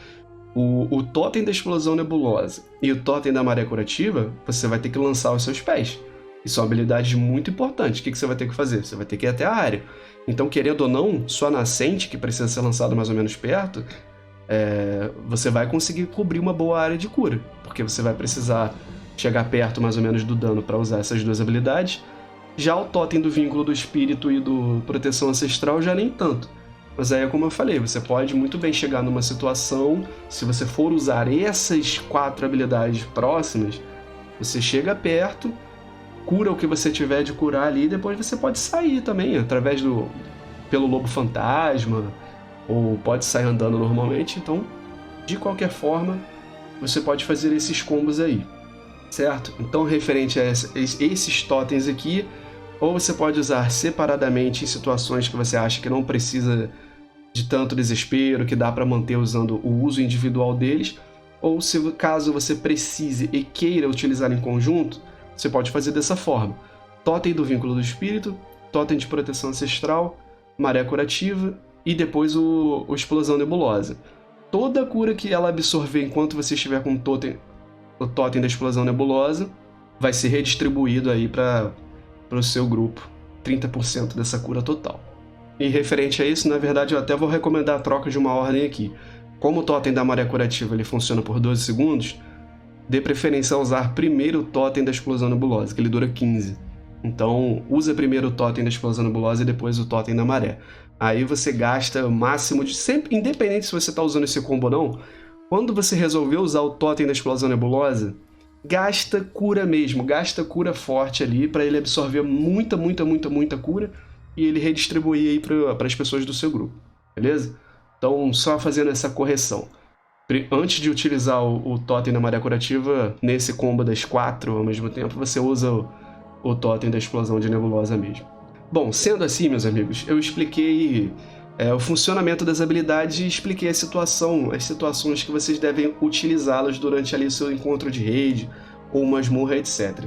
o totem da explosão nebulosa e o totem da maré curativa, você vai ter que lançar os seus pés. E são habilidades muito importantes. O que você vai ter que fazer? Você vai ter que ir até a área. Então, querendo ou não, sua nascente, que precisa ser lançada mais ou menos perto, você vai conseguir cobrir uma boa área de cura, porque você vai precisar chegar perto mais ou menos do dano para usar essas duas habilidades. Já o totem do vínculo do espírito e do proteção ancestral já nem tanto. Mas aí é como eu falei, você pode muito bem chegar numa situação, se você for usar essas 4 habilidades próximas, você chega perto, cura o que você tiver de curar ali, e depois você pode sair também, pelo lobo fantasma, ou pode sair andando normalmente. Então, de qualquer forma, você pode fazer esses combos aí, certo? Então, referente a esses totens aqui, ou você pode usar separadamente em situações que você acha que não precisa de tanto desespero, que dá para manter usando o uso individual deles, ou caso você precise e queira utilizar em conjunto, você pode fazer dessa forma: totem do vínculo do espírito, totem de proteção ancestral, maré curativa e depois o explosão nebulosa. Toda a cura que ela absorver enquanto você estiver com o totem da explosão nebulosa vai ser redistribuído aí para o seu grupo, 30% dessa cura total. E referente a isso, na verdade, eu até vou recomendar a troca de uma ordem aqui. Como o totem da maré curativa ele funciona por 12 segundos, dê preferência a usar primeiro o totem da explosão nebulosa, que ele dura 15. Então, usa primeiro o totem da explosão nebulosa e depois o totem da maré. Aí você gasta o máximo de... sempre, independente se você está usando esse combo ou não, quando você resolver usar o totem da explosão nebulosa, gasta cura mesmo, gasta cura forte ali para ele absorver muita cura e ele redistribuir aí para as pessoas do seu grupo, beleza? Então, só fazendo essa correção. Antes de utilizar o totem da maré curativa, nesse combo das 4 ao mesmo tempo, você usa o totem da explosão de nebulosa mesmo. Bom, sendo assim, meus amigos, eu expliquei o funcionamento das habilidades e expliquei as situações que vocês devem utilizá-las durante ali seu encontro de raid ou masmorra, etc.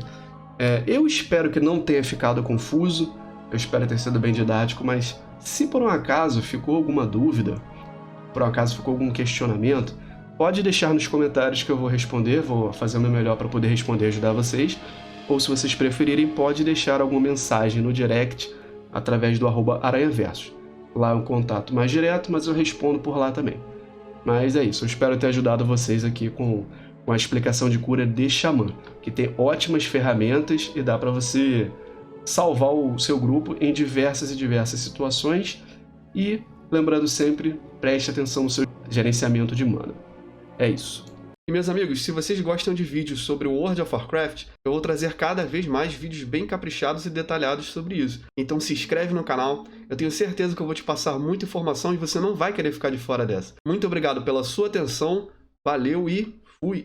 Eu espero que não tenha ficado confuso, eu espero ter sido bem didático, mas se por um acaso ficou alguma dúvida, por um acaso ficou algum questionamento, pode deixar nos comentários que eu vou responder, vou fazer o meu melhor para poder responder e ajudar vocês. Ou se vocês preferirem, pode deixar alguma mensagem no direct através do @aranhaversos. Lá é um contato mais direto, mas eu respondo por lá também. Mas é isso, eu espero ter ajudado vocês aqui com a explicação de cura de Xamã, que tem ótimas ferramentas e dá para você salvar o seu grupo em diversas situações. E, lembrando sempre, preste atenção no seu gerenciamento de mana. É isso. E meus amigos, se vocês gostam de vídeos sobre o World of Warcraft, eu vou trazer cada vez mais vídeos bem caprichados e detalhados sobre isso. Então se inscreve no canal, eu tenho certeza que eu vou te passar muita informação e você não vai querer ficar de fora dessa. Muito obrigado pela sua atenção, valeu e fui!